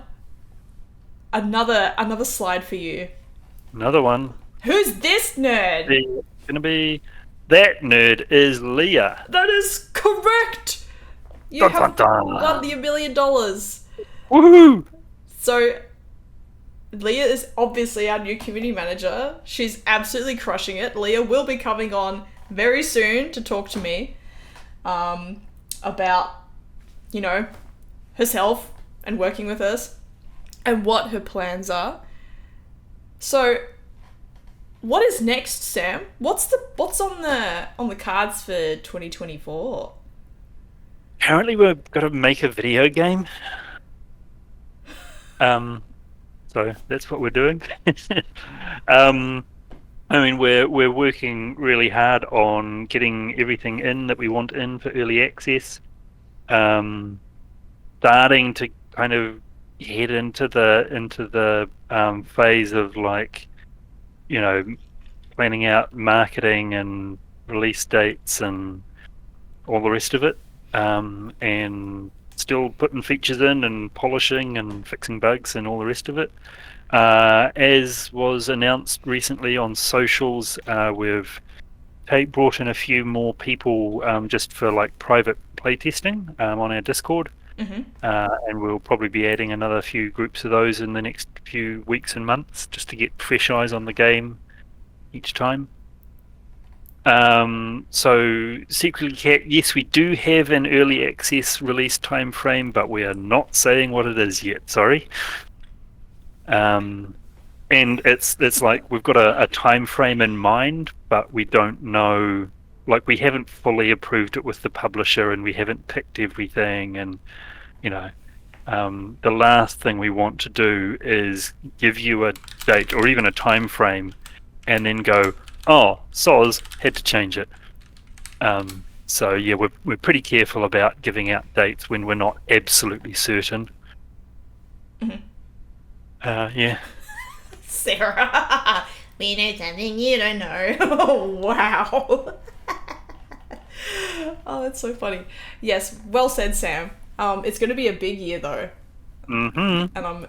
Another slide for you. Another one. Who's this nerd? It's gonna be that nerd is Lia. That is correct! You have won the $1 million. Woohoo! So, Lia is obviously our new community manager. She's absolutely crushing it. Lia will be coming on very soon to talk to me about, herself and working with us and what her plans are. So, what is next, Sam? What's on the cards for 2024? Apparently we've got to make a video game. So that's what we're doing. I mean, we're working really hard on getting everything in that we want in for early access. Starting to kind of head into the phase of like, planning out marketing and release dates and all the rest of it, and still putting features in and polishing and fixing bugs and all the rest of it. As was announced recently on socials, we've brought in a few more people just for like private playtesting on our Discord. Mm-hmm. And we'll probably be adding another few groups of those in the next few weeks and months just to get fresh eyes on the game each time. So Secretly Cat, yes, we do have an early access release time frame, but we are not saying what it is yet. Sorry. And it's like we've got a time frame in mind, but we don't know. Like, we haven't fully approved it with the publisher, and we haven't picked everything. And the last thing we want to do is give you a date or even a time frame, and then go, "Oh, soz, had to change it." So yeah, we're pretty careful about giving out dates when we're not absolutely certain. Mm-hmm. Yeah. Sarah, we know something you don't know. Oh, wow. Oh, that's so funny. Yes, well said, Sam. It's going to be a big year, though. Mm-hmm. And I'm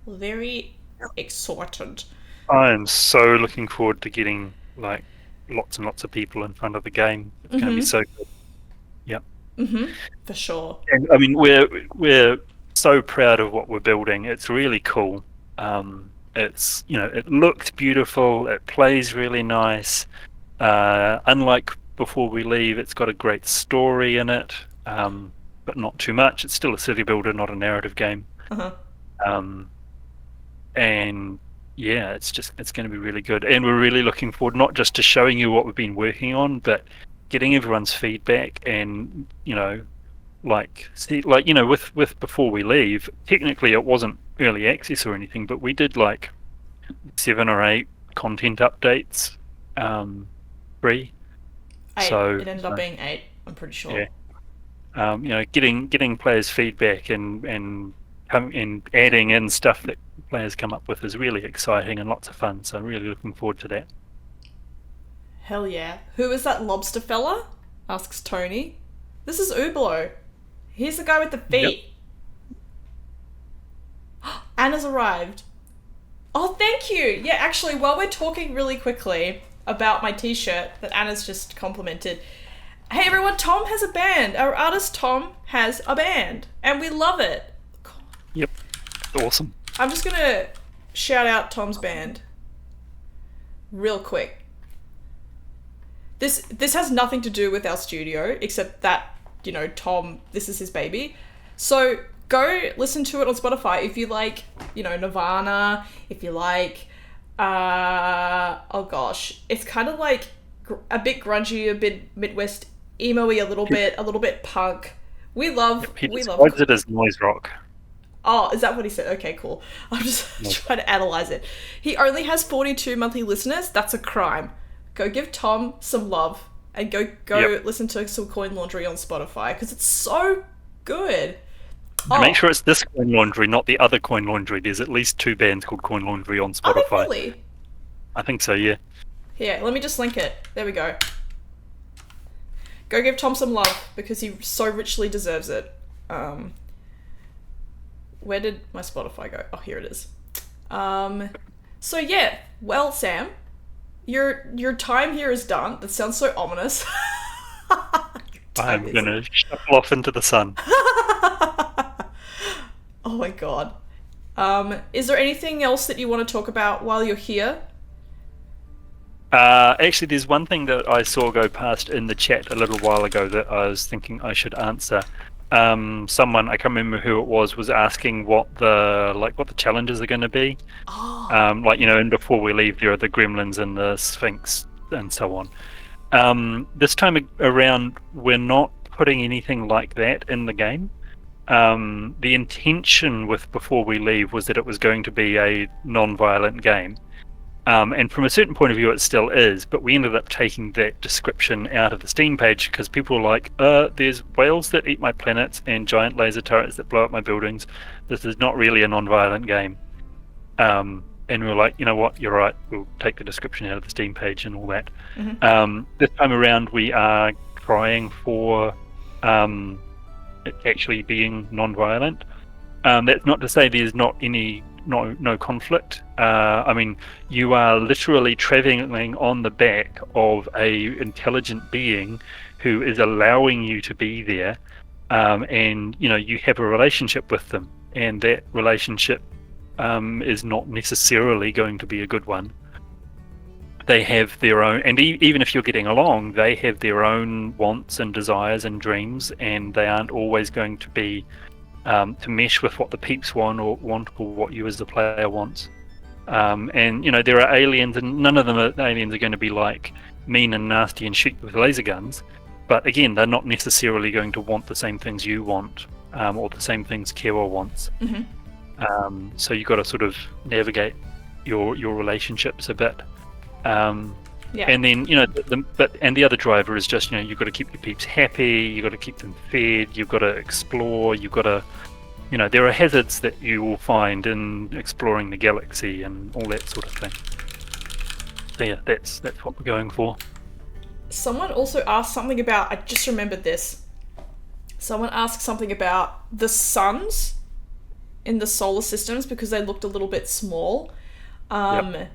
very excited. I am so looking forward to getting like lots and lots of people in front of the game. It's going to be so good. Yep. Mm-hmm. For sure. And I mean, we're so proud of what we're building. It's really cool. It's it looked beautiful. It plays really nice. Unlike Before We Leave, it's got a great story in it, but not too much. It's still a city builder, not a narrative game. Uh-huh. And yeah, it's going to be really good. And we're really looking forward not just to showing you what we've been working on, but getting everyone's feedback and with Before We Leave, technically it wasn't early access or anything, but we did like 7 or 8 content updates free. 8. So it ended up being 8, I'm pretty sure. Yeah. Getting players' feedback and adding in stuff that players come up with is really exciting and lots of fun. So I'm really looking forward to that. Hell yeah. Who is that lobster fella? Asks Tony. This is Ublo. He's the guy with the feet. Yep. Anna's arrived. Oh, thank you. Yeah, actually, while we're talking really quickly about my t-shirt that Anna's just complimented. Hey everyone, Tom has a band. Our artist Tom has a band. And we love it. Yep. Awesome. I'm just going to shout out Tom's band real quick. This has nothing to do with our studio, except that, Tom, this is his baby. So go listen to it on Spotify if you like, Nirvana, if you like, oh gosh, it's kind of like a bit grungy, a bit Midwest emo-y, a little bit punk. We love it as noise rock. Oh, is that what he said? Okay, cool. I'm just trying to analyze it. He only has 42 monthly listeners. That's a crime. Go give Tom some love and go listen to some Coin Laundry on Spotify because it's so good. And make sure it's this Coin Laundry, not the other Coin Laundry. There's at least 2 bands called Coin Laundry on Spotify. Oh, really? I think so, yeah. Here, let me just link it. There we go. Go give Tom some love because he so richly deserves it. Where did my Spotify go? Oh, here it is. So yeah, well, Sam, your time here is done. That sounds so ominous. I'm gonna shuffle off into the sun. Oh my god. Is there anything else that you want to talk about while you're here? Actually, there's one thing that I saw go past in the chat a little while ago that I was thinking I should answer. Someone, I can't remember who it was asking what the challenges are going to be. Oh. And Before We Leave, there are the gremlins and the Sphinx and so on. This time around, we're not putting anything like that in the game. The intention with Before We Leave was that it was going to be a non-violent game. And from a certain point of view, it still is, but we ended up taking that description out of the Steam page because people were like, there's whales that eat my planets and giant laser turrets that blow up my buildings. This is not really a non-violent game. And we were like, you know what, you're right, we'll take the description out of the Steam page and all that. This time around, we are trying for it actually being non-violent. That's not to say there's not any no conflict. I mean, you are literally traveling on the back of a intelligent being who is allowing you to be there, and you have a relationship with them, and that relationship is not necessarily going to be a good one. They have their own, and even if you're getting along, they have their own wants and desires and dreams, and they aren't always going to be to mesh with what the peeps want or what you as the player wants. And there are aliens, and none of them aliens are going to be like mean and nasty and shoot with laser guns. But again, they're not necessarily going to want the same things you want, or the same things Kira wants. So you've got to sort of navigate your relationships a bit. And then the other driver is just you've got to keep your peeps happy, you've got to keep them fed, you've got to explore, you've got to there are hazards that you will find in exploring the galaxy and all that sort of thing. So yeah, that's what we're going for. Someone also asked something about, I just remembered this. Someone asked something about the suns in the solar systems because they looked a little bit small. And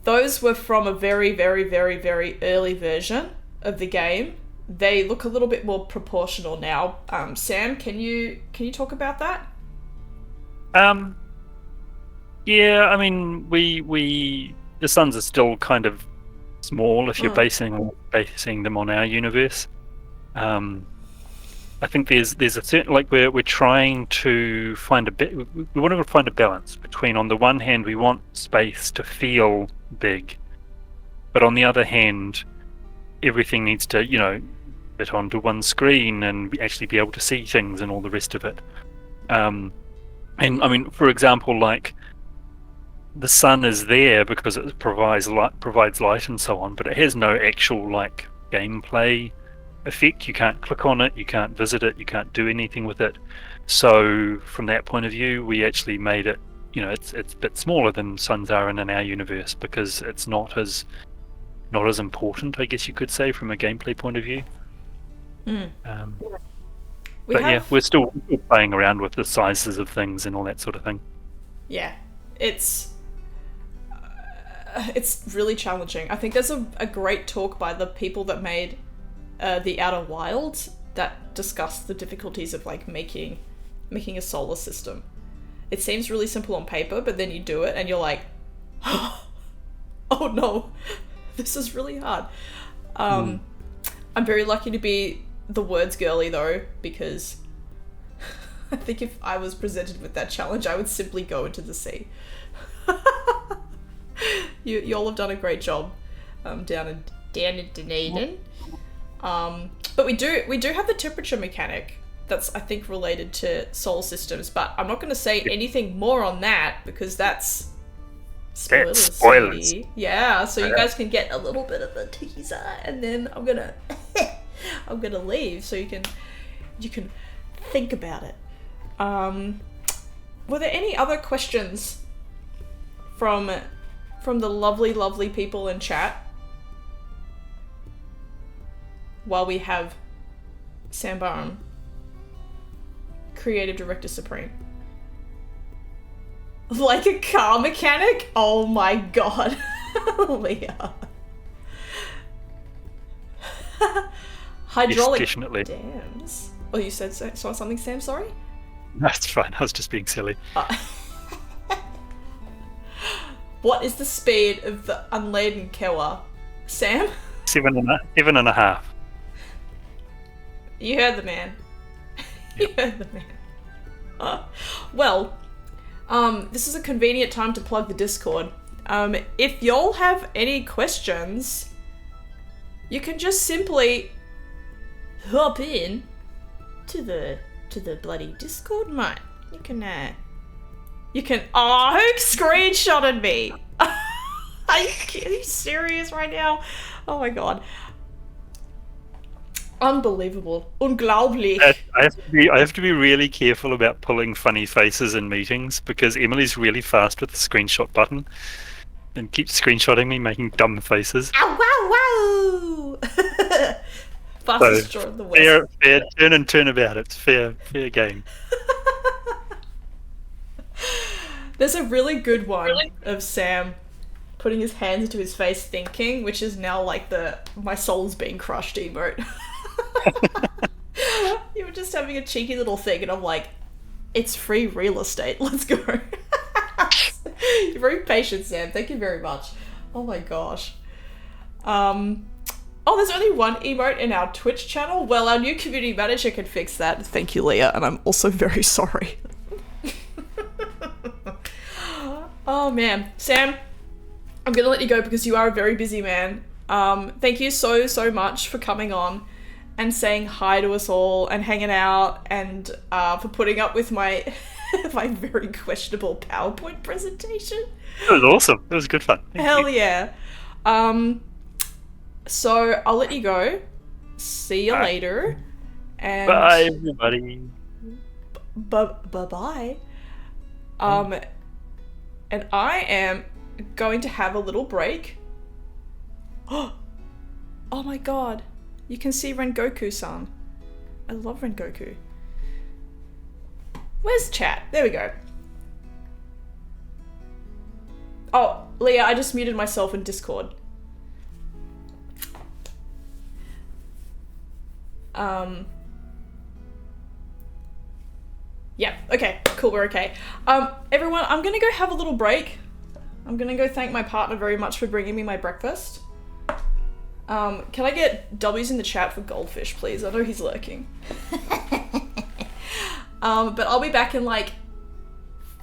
those were from a very, very, very, very early version of the game. They look a little bit more proportional now. Sam, can you talk about that? Yeah, I mean, we the suns are still kind of small if you're basing them on our universe. I think there's a certain, like, we're trying to find we want to find a balance between, on the one hand, we want space to feel big, but on the other hand, everything needs to fit onto one screen and actually be able to see things and all the rest of it. And I mean, for example, like, the sun is there because it provides light and so on, but it has no actual like gameplay effect. You can't click on it, you can't visit it, you can't do anything with it. So from that point of view, we actually made it, it's a bit smaller than suns are in our universe because it's not as important, I guess you could say, from a gameplay point of view. We're still playing around with the sizes of things and all that sort of thing. Yeah, it's really challenging. I think there's a great talk by the people that made The Outer Wilds that discussed the difficulties of like making a solar system. It seems really simple on paper, but then you do it and you're like, oh no, this is really hard. I'm very lucky to be the words girly though, because I think if I was presented with that challenge, I would simply go into the sea. You all have done a great job down in Dunedin. But we do have the temperature mechanic that's, I think, related to solar systems, but I'm not going to say anything more on that because that's spoilers. Yeah, so you guys can get a little bit of the teaser, and then I'm gonna leave so you can think about it. Were there any other questions from the lovely people in chat while we have Sam Barham, Creative Director Supreme? Like a car mechanic? Oh my god. Leah. Hydraulic dams. Oh, you saw something, Sam? Sorry? That's fine. I was just being silly. What is the speed of the unladen Kewa? Sam? 7.5. You heard the man. You heard the man. Well, this is a convenient time to plug the Discord. If y'all have any questions, you can just simply hop in to the bloody Discord, mate. You can You can. Oh, who screenshotted me? Are you serious right now? Oh my god. Unbelievable. Unglaublich. I have to be really careful about pulling funny faces in meetings because Emily's really fast with the screenshot button and keeps screenshotting me making dumb faces. Ow, wow, wow! Fastest draw in the West. Fair turn and turnabout. It's fair game. There's a really good one of Sam putting his hands to his face thinking, which is now like the my soul's being crushed emote. You were just having a cheeky little thing and I'm like, it's free real estate, let's go. You're very patient, Sam, thank you very much. Oh my gosh. Oh, there's only one emote in our Twitch channel. Well, our new community manager can fix that. Thank you, Leah, and I'm also very sorry. Oh man, Sam, I'm gonna let you go because you are a very busy man. Thank you so much for coming on and saying hi to us all and hanging out and for putting up with my my very questionable PowerPoint presentation. It was awesome. It was good fun. Hell yeah. So I'll let you go. See you later. And bye, everybody. Bye-bye. And I am going to have a little break. Oh my god. You can see Rengoku-san. I love Rengoku. Where's chat? There we go. Oh, Leah, I just muted myself in Discord. Yeah, okay, cool, we're okay. Everyone, I'm gonna go have a little break. I'm gonna go thank my partner very much for bringing me my breakfast. Can I get W's in the chat for Goldfish, please? I know he's lurking. But I'll be back in like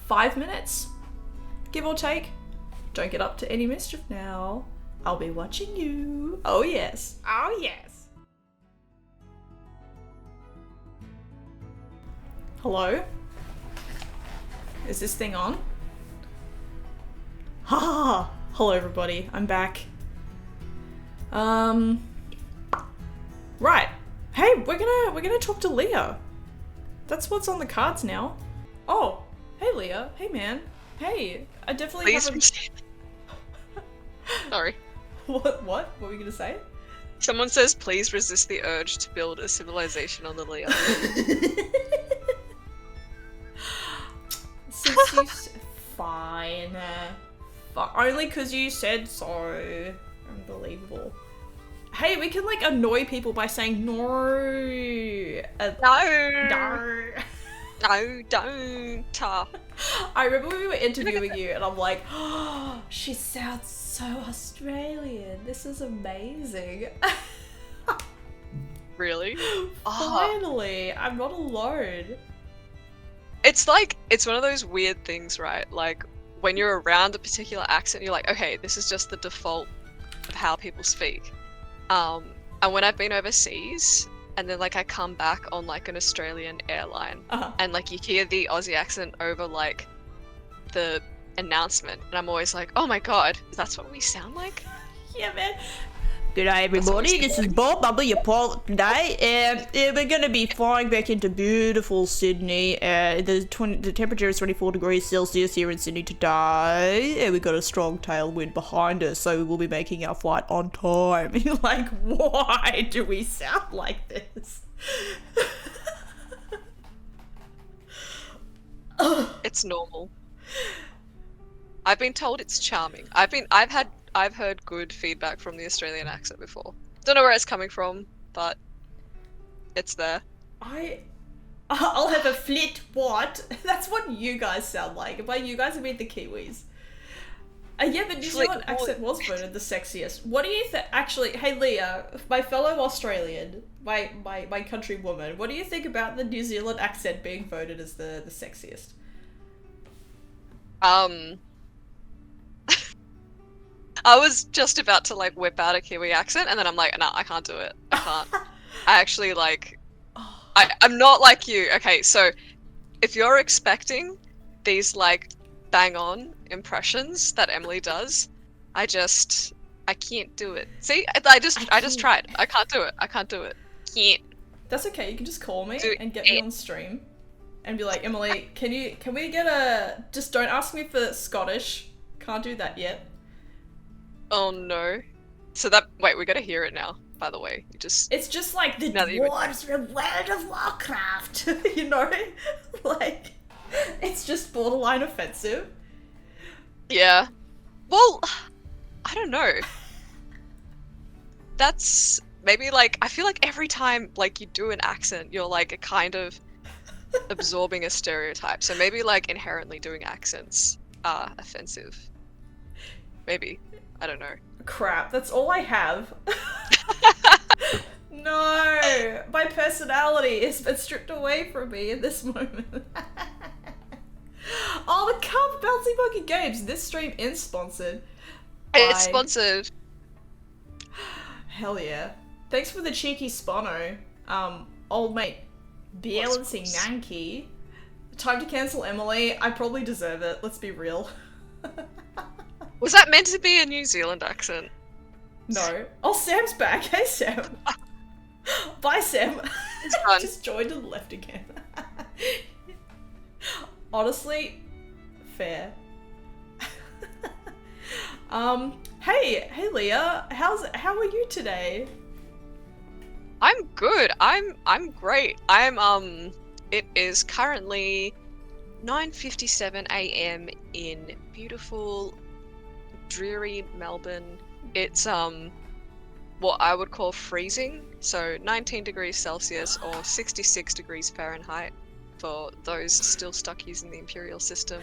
5 minutes, give or take. Don't get up to any mischief now. I'll be watching you. Oh yes. Oh yes. Hello? Is this thing on? Ha! Hello everybody, I'm back. Right. Hey, we're gonna talk to Leah. That's what's on the cards now. Oh, hey Leah. Hey man. Hey, I definitely haven't... Sorry. What? What were we gonna say? Someone says, please resist the urge to build a civilization on the Leah. Since you fine. Only because you said so. Unbelievable. Hey, we can like annoy people by saying no. No. No, don't. I remember we were interviewing you and I'm like, oh, she sounds so Australian. This is amazing. Really? Finally, I'm not alone. It's like, it's one of those weird things, right? Like, when you're around a particular accent, you're like, okay, this is just the default of how people speak. And when I've been overseas, and then like I come back on like an Australian airline, and like you hear the Aussie accent over like the announcement, and I'm always like, oh my god, that's what we sound like? Yeah, man. Good day, everybody. This is Bob. I'll be your pilot today, and we're going to be flying back into beautiful Sydney. The temperature is 24 degrees Celsius here in Sydney today, and we've got a strong tailwind behind us, so we will be making our flight on time. You're like, why do we sound like this? It's normal. I've been told it's charming. I've heard good feedback from the Australian accent before. Don't know where it's coming from, but it's there. I'll have a flit what? That's what you guys sound like. By you guys, I mean the Kiwis. Yeah, the New Zealand accent was voted the sexiest. What do you think? Actually, hey Leah, my fellow Australian, my countrywoman, what do you think about the New Zealand accent being voted as the sexiest? I was just about to like whip out a Kiwi accent, and then I'm like, nah, I can't do it. I can't. I actually like, I'm not like you. Okay, so if you're expecting these like bang on impressions that Emily does. I can't do it. See, I just tried. I can't do it. Can't That's okay. You can just call me do and get it. me on stream, and be like, Emily, can we get a? Just don't ask me for Scottish. Can't do that yet. Oh no. So wait, we gotta hear it now. By the way, It's just like the Now that you- dwarves from World of Warcraft, you know, like it's just borderline offensive. Yeah. Well, I don't know. That's maybe like I feel like every time like you do an accent, you're like kind of absorbing a stereotype. So maybe like inherently doing accents are offensive. Maybe. I don't know. Crap, that's all I have. No, my personality has been stripped away from me in this moment. Oh, the Cup Bouncy Monkey Games. This stream is sponsored. It's by- sponsored. Hell yeah. Thanks for the cheeky spono. Old mate, balancing What's- Nanky. Time to cancel Emily. I probably deserve it, let's be real. Was that meant to be a New Zealand accent? No. Oh, Sam's back. Hey, Sam. Bye, Sam. It's done. Just joined and left again. Honestly, fair. Hey Leah, how are you today? I'm good. I'm great. It is currently 9:57 a.m. in beautiful, dreary Melbourne. It's what I would call freezing, so 19 degrees Celsius or 66 degrees Fahrenheit for those still stuck using the imperial system.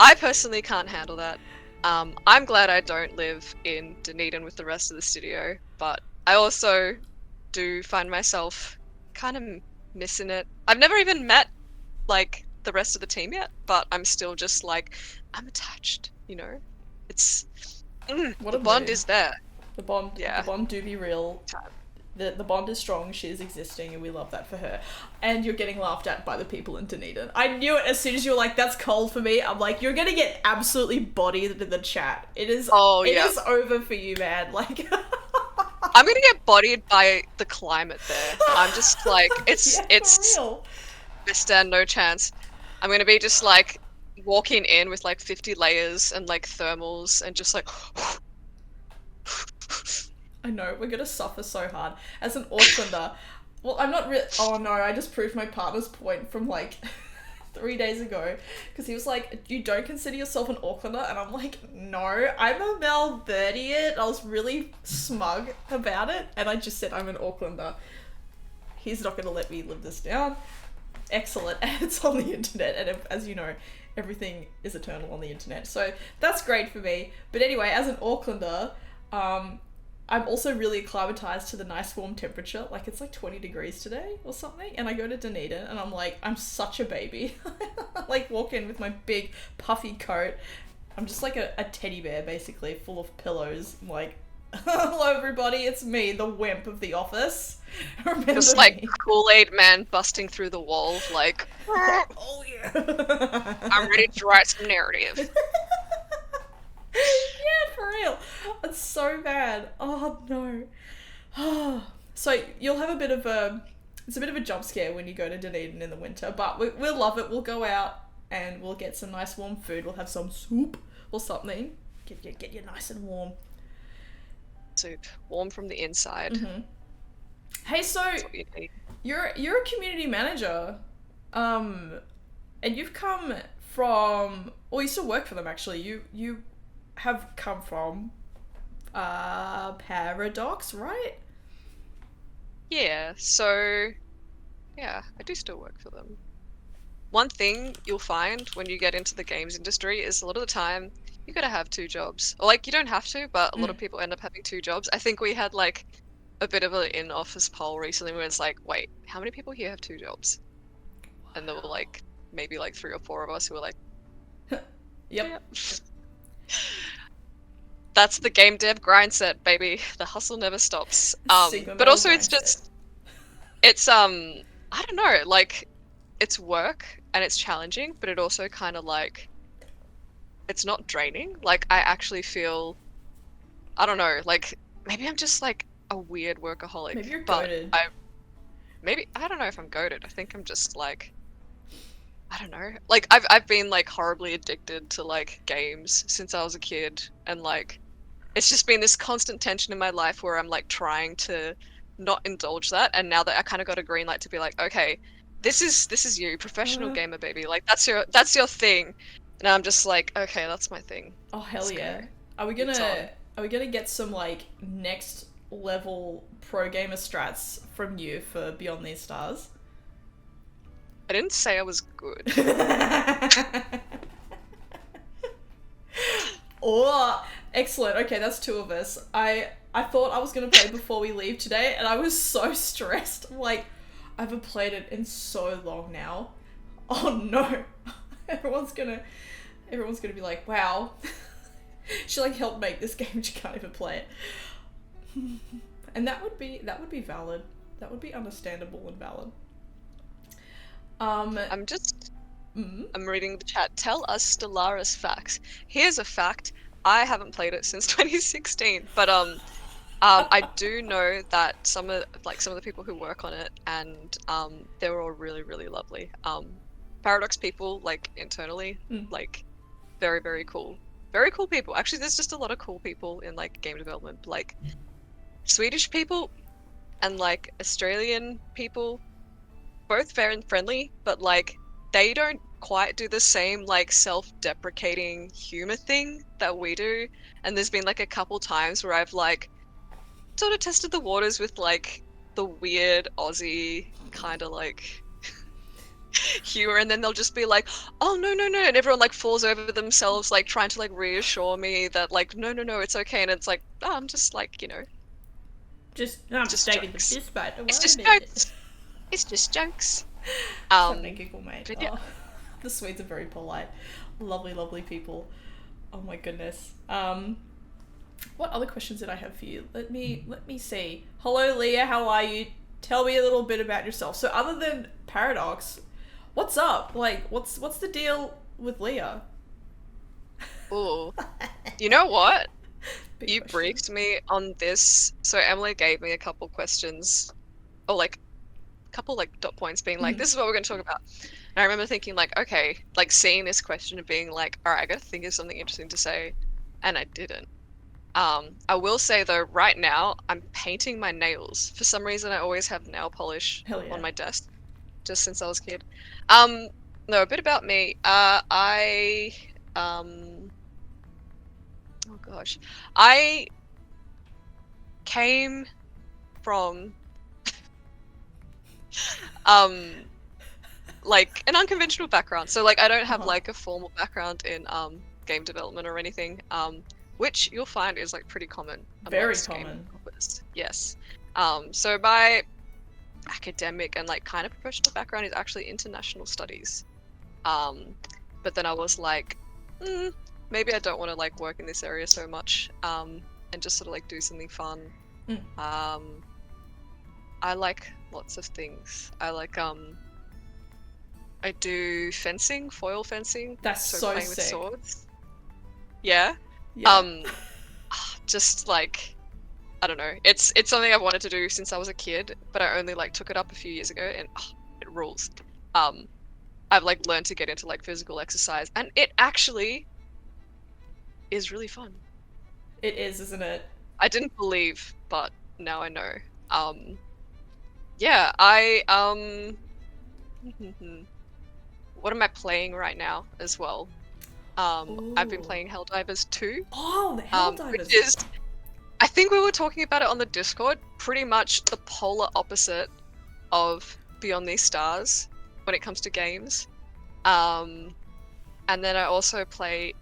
I personally can't handle that. I'm glad I don't live in Dunedin with the rest of the studio, but I also do find myself kind of missing it. I've never even met like the rest of the team yet, but I'm still just like, I'm attached, you know? It's What the a bond mood. is there. The bond, Yeah. the bond do be real. Time. The bond is strong, she is existing, and we love that for her. And you're getting laughed at by the people in Dunedin. I knew it as soon as you were like, that's cold for me. I'm like, you're gonna get absolutely bodied in the chat. It is Oh, it yeah. is over for you, man. Like I'm gonna get bodied by the climate there. I'm just like, it's yeah, for real. I stand no chance. I'm gonna be just like walking in with like 50 layers and like thermals and just like I know, we're gonna suffer so hard. As an Aucklander, well, I'm not really. Oh no, I just proved my partner's point from like 3 days ago. Because he was like, you don't consider yourself an Aucklander? And I'm like, no, I'm a Melburnian. I was really smug about it. And I just said, I'm an Aucklander. He's not gonna let me live this down. Excellent. And it's on the internet. And as you know, everything is eternal on the internet. So that's great for me. But anyway, as an Aucklander, I'm also really acclimatized to the nice warm temperature. Like, it's like 20 degrees today or something. And I go to Dunedin and I'm like, I'm such a baby. Like, walk in with my big puffy coat. I'm just like a teddy bear, basically, full of pillows. I'm like, hello everybody, it's me, the wimp of the office. Remember just like me? Kool-Aid man busting through the wall, like, Oh yeah. I'm ready to write some narrative. Yeah, for real. It's so bad. Oh no. So you'll have it's a bit of a jump scare when you go to Dunedin in the winter, but we'll love it. We'll go out and we'll get some nice warm food. We'll have some soup or something. Get you nice and warm. Soup, warm from the inside. Mm-hmm. Hey, so That's what you need. you're a community manager, and you've come from, or you still work for them actually. You have come from Paradox, right? Yeah, so yeah, I do still work for them. One thing you'll find when you get into the games industry is a lot of the time you gotta have two jobs. Or like you don't have to, but a lot of people end up having two jobs. I think we had like a bit of an in-office poll recently where it's like, wait, how many people here have two jobs? And there were like maybe like 3 or 4 of us who were like, Yep. That's the game dev grind set, baby. The hustle never stops. Sigma But male also it's grind just, it's I don't know, like it's work and it's challenging, but it also kind of like, it's not draining. Like I actually feel, I don't know, like maybe I'm just like a weird workaholic. Maybe you're but goated. I don't know if I'm goated. I think I'm just like, I don't know. Like I've been like horribly addicted to like games since I was a kid, and like it's just been this constant tension in my life where I'm like trying to not indulge that, and now that I kind of got a green light to be like, okay, this is you, professional gamer baby. Like that's your thing. And I'm just like, okay, that's my thing. Oh hell Let's yeah. go. Are we It's on. gonna get some like next level pro gamer strats from you for Beyond These Stars? I didn't say I was good. Oh, excellent. Okay, that's two of us. I thought I was gonna play before we leave today, and I was so stressed. I'm like, I haven't played it in so long now. Oh no, everyone's gonna be like, wow, she like helped make this game. She can't even play it, and that would be valid. That would be understandable and valid. I'm reading the chat. Tell us Stellaris facts. Here's a fact. I haven't played it since 2016, but I do know that some of the people who work on it, and they were all really, really lovely. Paradox people, like internally, like very, very cool. Very cool people. Actually, there's just a lot of cool people in like game development, like Swedish people and like Australian people, both fair and friendly, but like they don't quite do the same like self-deprecating humor thing that we do. And there's been like a couple times where I've like sort of tested the waters with like the weird Aussie kind of like humor, and then they'll just be like, oh no, and everyone like falls over themselves like trying to like reassure me that like no, it's okay, and it's like, oh, I'm just like, I'm just taking the piss, mate. It's just jokes. It's just jokes. Something giggle, mate. But yeah. Oh, the Swedes are very polite, lovely, lovely people. Oh my goodness. What other questions did I have for you? Let me see. Hello, Leah. How are you? Tell me a little bit about yourself. So, other than Paradox, what's up? Like, what's the deal with Leah? Ooh. You know what? Big You question. briefed me on this. So Emily gave me a couple questions, or like a couple like dot points, being like, this is what we're going to talk about. And I remember thinking like, okay, like seeing this question and being like, all right, I got to think of something interesting to say, and I didn't. I will say though, right now I'm painting my nails. For some reason, I always have nail polish Hell yeah. on my desk, just since I was a kid. No, a bit about me. Oh gosh, I came from like an unconventional background. So like I don't have like a formal background in game development or anything. Which you'll find is like pretty common. Very amongst game common. developers. Yes. So my academic and like kind of professional background is actually international studies. But then I was like, maybe I don't want to like work in this area so much, and just sort of like do something fun. I like lots of things. I like I do fencing, foil fencing. That's so playing sick. with swords. Yeah. Yeah. Just like, I don't know. It's something I've wanted to do since I was a kid, but I only like took it up a few years ago, and it rules. I've like learned to get into like physical exercise, and it actually is really fun. It is, isn't it? I didn't believe, but now I know. Yeah, I what am I playing right now as well? I've been Ooh. playing Helldivers 2. Oh, the Helldivers. Which is, I think we were talking about it on the Discord, pretty much the polar opposite of Beyond These Stars when it comes to games. And then I also play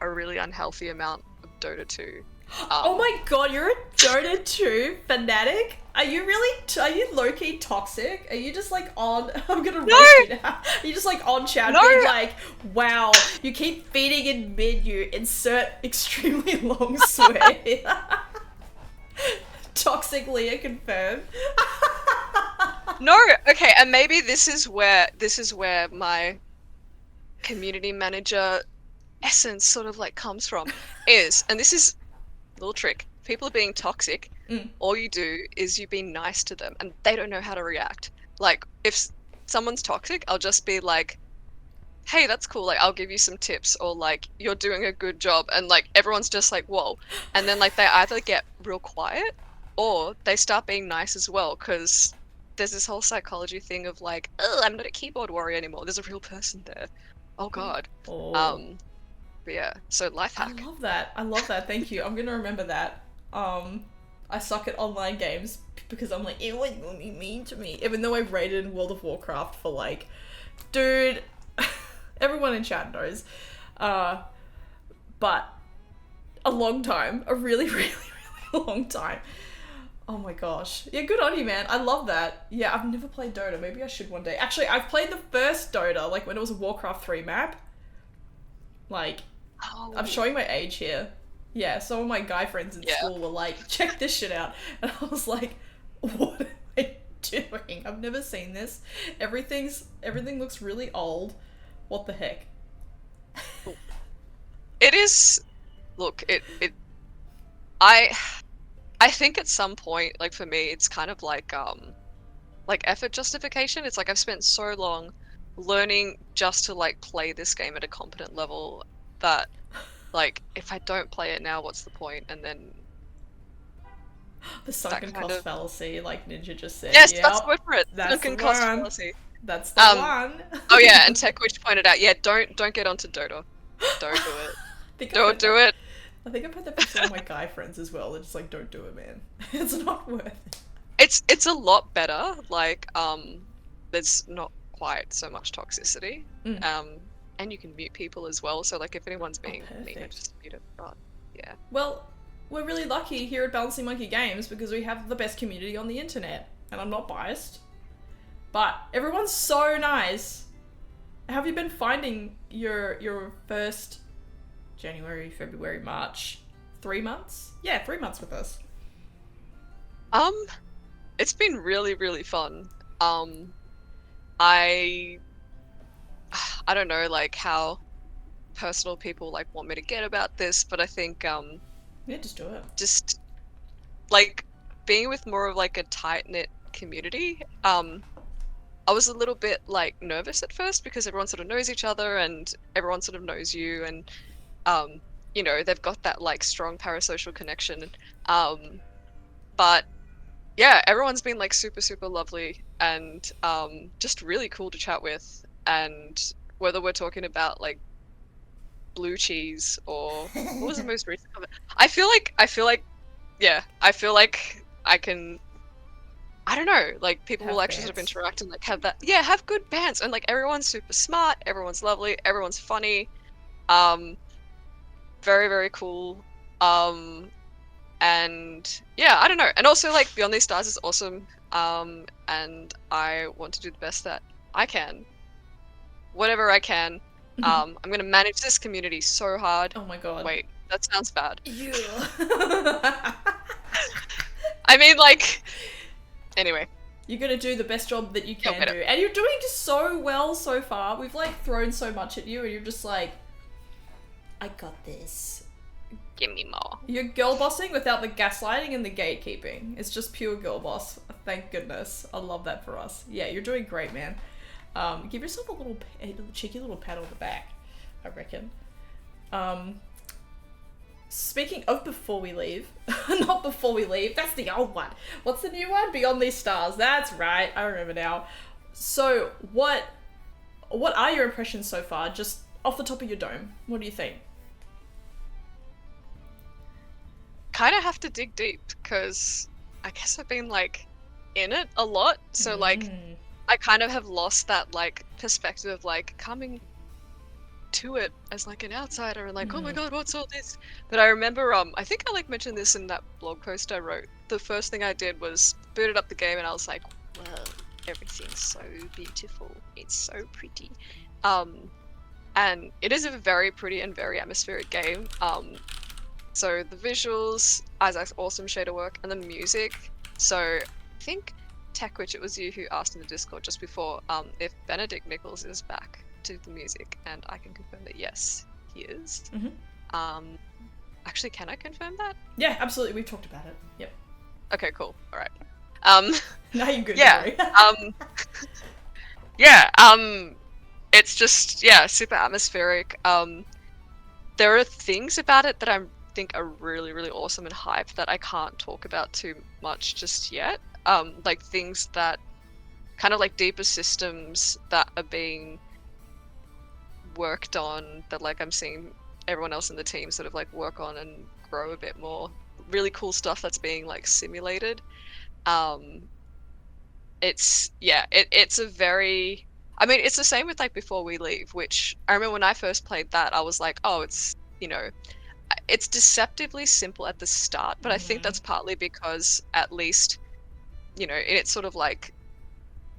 a really unhealthy amount of Dota 2. Oh my god, you're a Dota 2 fanatic? Are you low-key toxic? Are you just like on, I'm gonna roast you now. Are you just like on chat being like, wow, you keep feeding in menu, insert extremely long swear. Toxic Leah confirmed. No, okay, and maybe this is where my community manager essence sort of like comes from, and this is a little trick. People are being toxic. All you do is you be nice to them, and they don't know how to react. Like, if someone's toxic, I'll just be like, hey, that's cool, like, I'll give you some tips, or like, you're doing a good job, and like, everyone's just like, whoa. And then like, they either get real quiet, or they start being nice as well, because there's this whole psychology thing of like, oh, I'm not a keyboard warrior anymore, there's a real person there. Oh god. Oh. But yeah, so life hack. I love that. Thank you. I'm gonna remember that. I suck at online games because I'm like, ew, it will be mean to me. Even though I've raided in World of Warcraft for like, dude, everyone in chat knows. But a long time, a really, really, really long time. Oh my gosh. Yeah, good on you, man. I love that. Yeah, I've never played Dota. Maybe I should one day. Actually, I've played the first Dota, like when it was a Warcraft 3 map. Like, I'm showing my age here. Yeah, some of my guy friends in school were like, check this shit out. And I was like, what am I doing? I've never seen this. Everything looks really old. What the heck? It is, look, I think at some point, like for me, it's kind of like effort justification. It's like I've spent so long learning just to like play this game at a competent level that like if I don't play it now, what's the point? And then the sunken cost fallacy, like Ninja just said. Yes, that's the word for it. That's sunken the cost one. fallacy. That's the one. Oh yeah, and TechWitch pointed out, yeah, don't get onto Dota. Don't do it. Don't do it. I think I've heard that from some of my guy friends as well. They're just like, don't do it, man. It's not worth it. It's a lot better. Like, there's not quite so much toxicity. And you can mute people as well. So like, if anyone's being mean, just mute it. But yeah. Well, we're really lucky here at Balancing Monkey Games because we have the best community on the internet. And I'm not biased. But everyone's so nice. How have you been finding your first January, February, March, 3 months? Yeah, 3 months with us. It's been really, really fun. I don't know like how personal people like want me to get about this, but I think yeah, just do it. Just like being with more of like a tight-knit community, I was a little bit like nervous at first because everyone sort of knows each other and everyone sort of knows you, and you know, they've got that like strong parasocial connection. But yeah, everyone's been like super, super lovely and just really cool to chat with. And whether we're talking about like blue cheese or what was the most recent comment? I feel like I can, I don't know, like people will actually sort of interact and like have that, have good bands, and like everyone's super smart, everyone's lovely, everyone's funny, very, very cool, and yeah, I don't know, and also like Beyond These Stars is awesome, and I want to do the best that I can, whatever I can. I'm gonna manage this community so hard. Oh my god. Wait, that sounds bad. Yeah. I mean, like, anyway. You're gonna do the best job that you can do. And you're doing just so well so far. We've like thrown so much at you and you're just like, I got this. Give me more. You're girl bossing without the gaslighting and the gatekeeping. It's just pure girl boss. Thank goodness. I love that for us. Yeah, you're doing great, man. Give yourself a little cheeky little pat on the back, I reckon. Speaking of before we leave, not before we leave, that's the old one. What's the new one? Beyond These Stars. That's right, I remember now. So, what are your impressions so far, just off the top of your dome? What do you think? Kind of have to dig deep, because I guess I've been, like, in it a lot, so, like, I kind of have lost that, like, perspective of, like, coming to it as like an outsider and like, oh my god, what's all this? But I remember, I think I like mentioned this in that blog post I wrote. The first thing I did was booted up the game and I was like, whoa, everything's so beautiful. It's so pretty. And it is a very pretty and very atmospheric game. So the visuals, Isaac's awesome shader work, and the music. So I think Techwitch, it was you who asked in the Discord just before if Benedict Nichols is back to the music, and I can confirm that yes, he is. Mm-hmm. Actually, can I confirm that? Yeah, absolutely. We've talked about it. Yep. Okay, cool. All right. Now you're good. Yeah. Yeah. It's just super atmospheric. There are things about it that I think are really, really awesome and hype that I can't talk about too much just yet. Like things that kind of like deeper systems that are being worked on that like I'm seeing everyone else in the team sort of like work on and grow a bit more. Really cool stuff that's being like simulated. It's a very, I mean, it's the same with like Before We Leave, which I remember when I first played that, I was like, oh, it's, it's deceptively simple at the start, but I think that's partly because at least, in its sort of like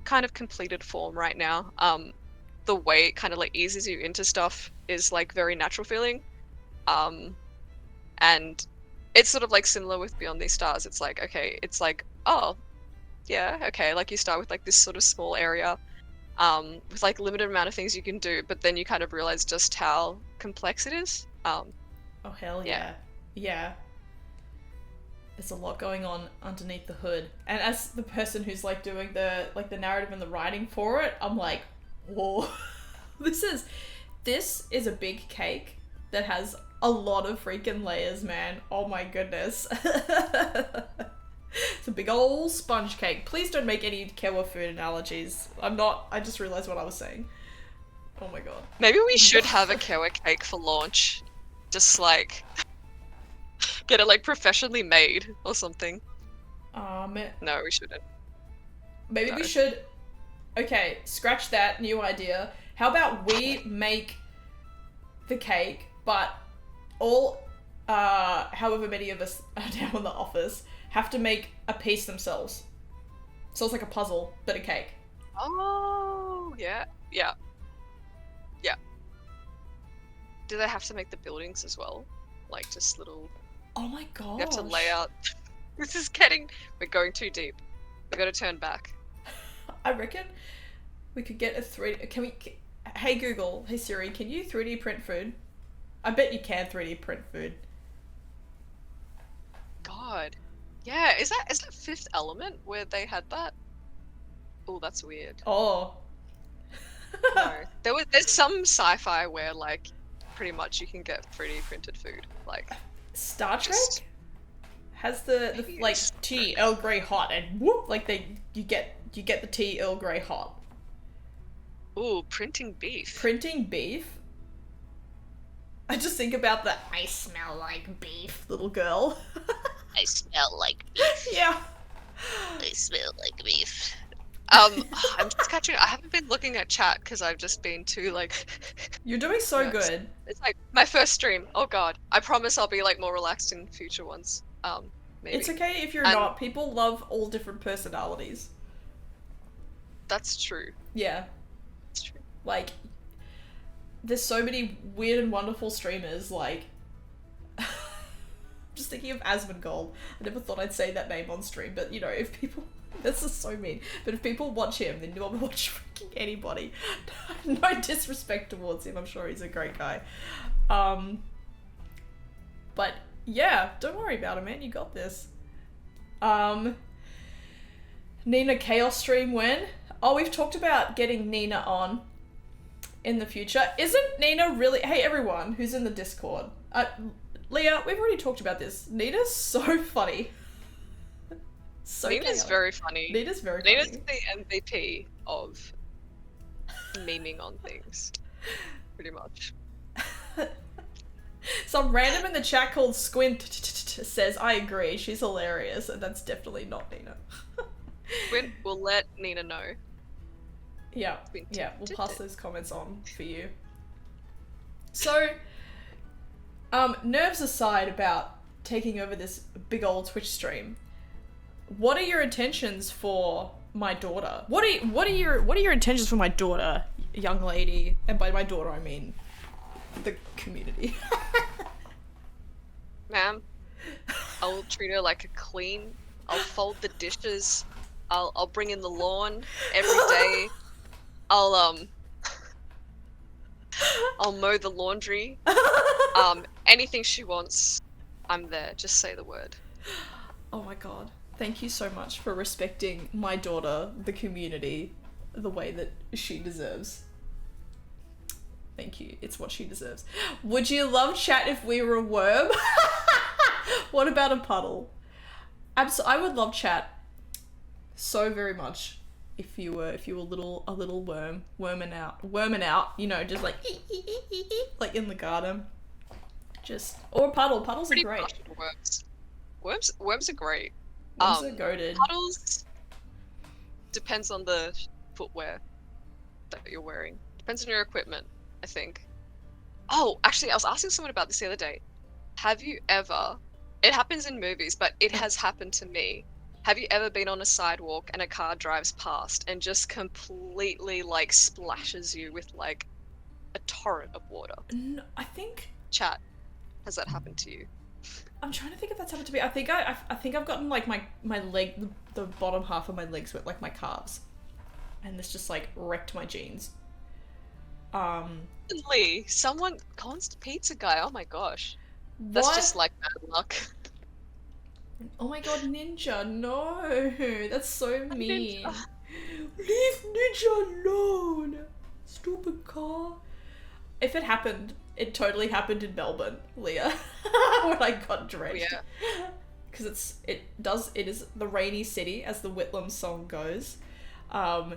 kind of completed form right now, the way it kind of like eases you into stuff is like very natural feeling. And it's sort of like similar with Beyond These Stars. It's like, okay, it's like, oh, yeah, okay, like you start with like this sort of small area with like limited amount of things you can do, but then you kind of realize just how complex it is. Oh hell yeah. Yeah. There's a lot going on underneath the hood. And as the person who's like doing the narrative and the writing for it, I'm like, whoa. This is a big cake that has a lot of freaking layers, man. Oh my goodness. It's a big old sponge cake. Please don't make any Kewa food analogies. I just realized what I was saying. Oh my god. Maybe we should have a Kewa cake for launch. Just like get it like professionally made or something. No, we shouldn't. Maybe we should. Okay, scratch that. New idea. How about we make the cake, but all however many of us are now in the office have to make a piece themselves. So it's like a puzzle, but a cake. Oh, yeah. Do they have to make the buildings as well? Like just little... Oh my god. You have to lay out... We're going too deep. We gotta turn back. I reckon we could get a 3D... Hey Google, hey Siri, can you 3D print food? I bet you can 3D print food. God. Yeah, is that Fifth Element where they had that? Oh, that's weird. Oh. No. There's some sci-fi where like pretty much you can get 3D printed food. Like Star Trek has the like tea Earl Grey hot and whoop, like you get the tea Earl Grey hot. Ooh, printing beef. Printing beef? I just think about the I smell like beef little girl. I smell like beef. Yeah. I smell like beef. I'm just catching. I haven't been looking at chat because I've just been too like. You're doing so good. It's like my first stream. Oh god! I promise I'll be like more relaxed in future ones. Maybe. It's okay if you're not. People love all different personalities. That's true. Yeah. That's true. Like, there's so many weird and wonderful streamers. Like, just thinking of Asmongold. I never thought I'd say that name on stream, but if people. This is so mean. But if people watch him, then they'll watch freaking anybody. No disrespect towards him. I'm sure he's a great guy. But yeah, don't worry about it, man. You got this. Nina Chaos stream when? Oh, we've talked about getting Nina on in the future. Isn't Nina really... Hey, everyone who's in the Discord. Leah, we've already talked about this. Nina's so funny. Nina's very funny. Nina's very funny. Nina's the MVP of memeing on things. Pretty much. Some random in the chat called Squint says, I agree, she's hilarious, and that's definitely not Nina. Squint will let Nina know. Yeah, we'll pass those comments on for you. So, nerves aside about taking over this big old Twitch stream, what are your intentions for my daughter? What are your intentions for my daughter, young lady? And by my daughter, I mean the community. Ma'am, I'll treat her like a queen. I'll fold the dishes. I'll bring in the lawn every day. I'll mow the laundry. Anything she wants, I'm there. Just say the word. Oh my god. Thank you so much for respecting my daughter, the community, the way that she deserves. Thank you. It's what she deserves. Would you love chat if we were a worm? What about a puddle? I would love chat so very much if you were a little worm, worming out, you know, just like like in the garden. Or a puddle. Puddles Pretty are great. partial to worms. Worms are great. Worms are goated. Puddles depends on the footwear that you're wearing. Depends on your equipment, I think. Oh, actually, I was asking someone about this the other day. Have you ever... It happens in movies, but it has happened to me. Have you ever been on a sidewalk and a car drives past and just completely, like, splashes you with, like, a torrent of water? No, I think... Chat, has that happened to you? I'm trying to think if that's happened to me. I think I've gotten, like, my leg, the bottom half of my legs wet, like, my calves. And this just, like, wrecked my jeans. Lee, Colin's the pizza guy, oh my gosh. That's What? just, like, bad luck. Oh my god, Ninja, no! That's so mean. Ninja. Leave Ninja alone! Stupid car. If it happened, it totally happened in Melbourne, Leah. When I got drenched. Yeah. Because it is the rainy city, as the Whitlam song goes. Yeah.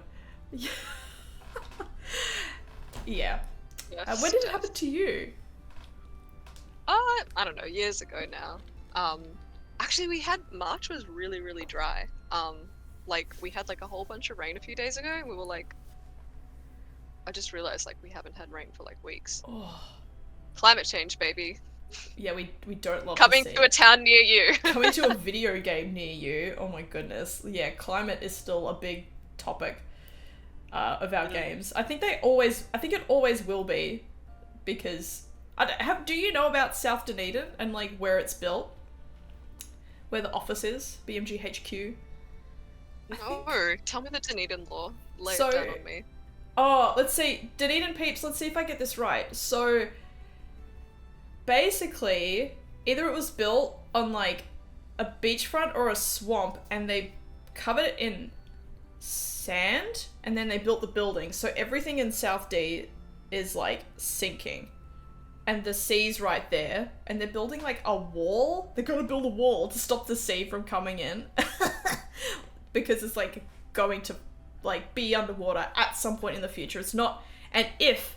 Yes, When did it happen to you? I don't know, years ago now. Actually, March was really, really dry. Like, we had, like, a whole bunch of rain a few days ago, and we were, like... I just realized, like, we haven't had rain for, like, weeks. Oh. Climate change, baby. Yeah, we don't love Coming to see to a town near you. Coming to a video game near you. Oh my goodness. Yeah, climate is still a big topic of our games. I think it always will be, because do you know about South Dunedin and, like, where it's built? Where the office is? BMG HQ? No, tell me the Dunedin law. Lay So- it down on me. Oh, let's see. Dunedin peeps, let's see if I get this right. So, basically, either it was built on, like, a beachfront or a swamp, and they covered it in sand, and then they built the building. So everything in South D is, like, sinking. And the sea's right there, and they're building, like, a wall. They're gonna build a wall to stop the sea from coming in. Because it's, like, going to, like, be underwater at some point in the future. It's not an if,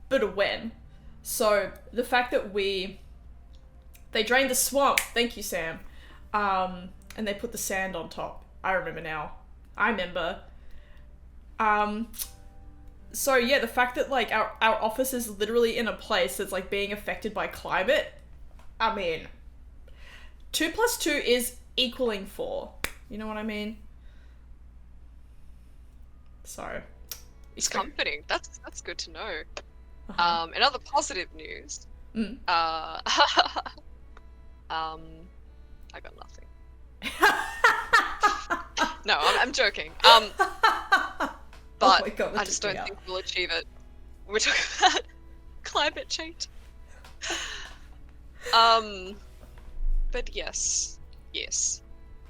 but a when. So the fact that they drained the swamp, thank you, Sam, and they put the sand on top. I remember now. So yeah, the fact that, like, our office is literally in a place that's, like, being affected by climate, I mean, 2 + 2 is equaling 4. You know what I mean? So It's comforting. That's good to know. Uh-huh. In other positive news, I got nothing. No, I'm joking. But my God, that I just took me don't out. think we'll achieve it. We're talking about climate change. But yes,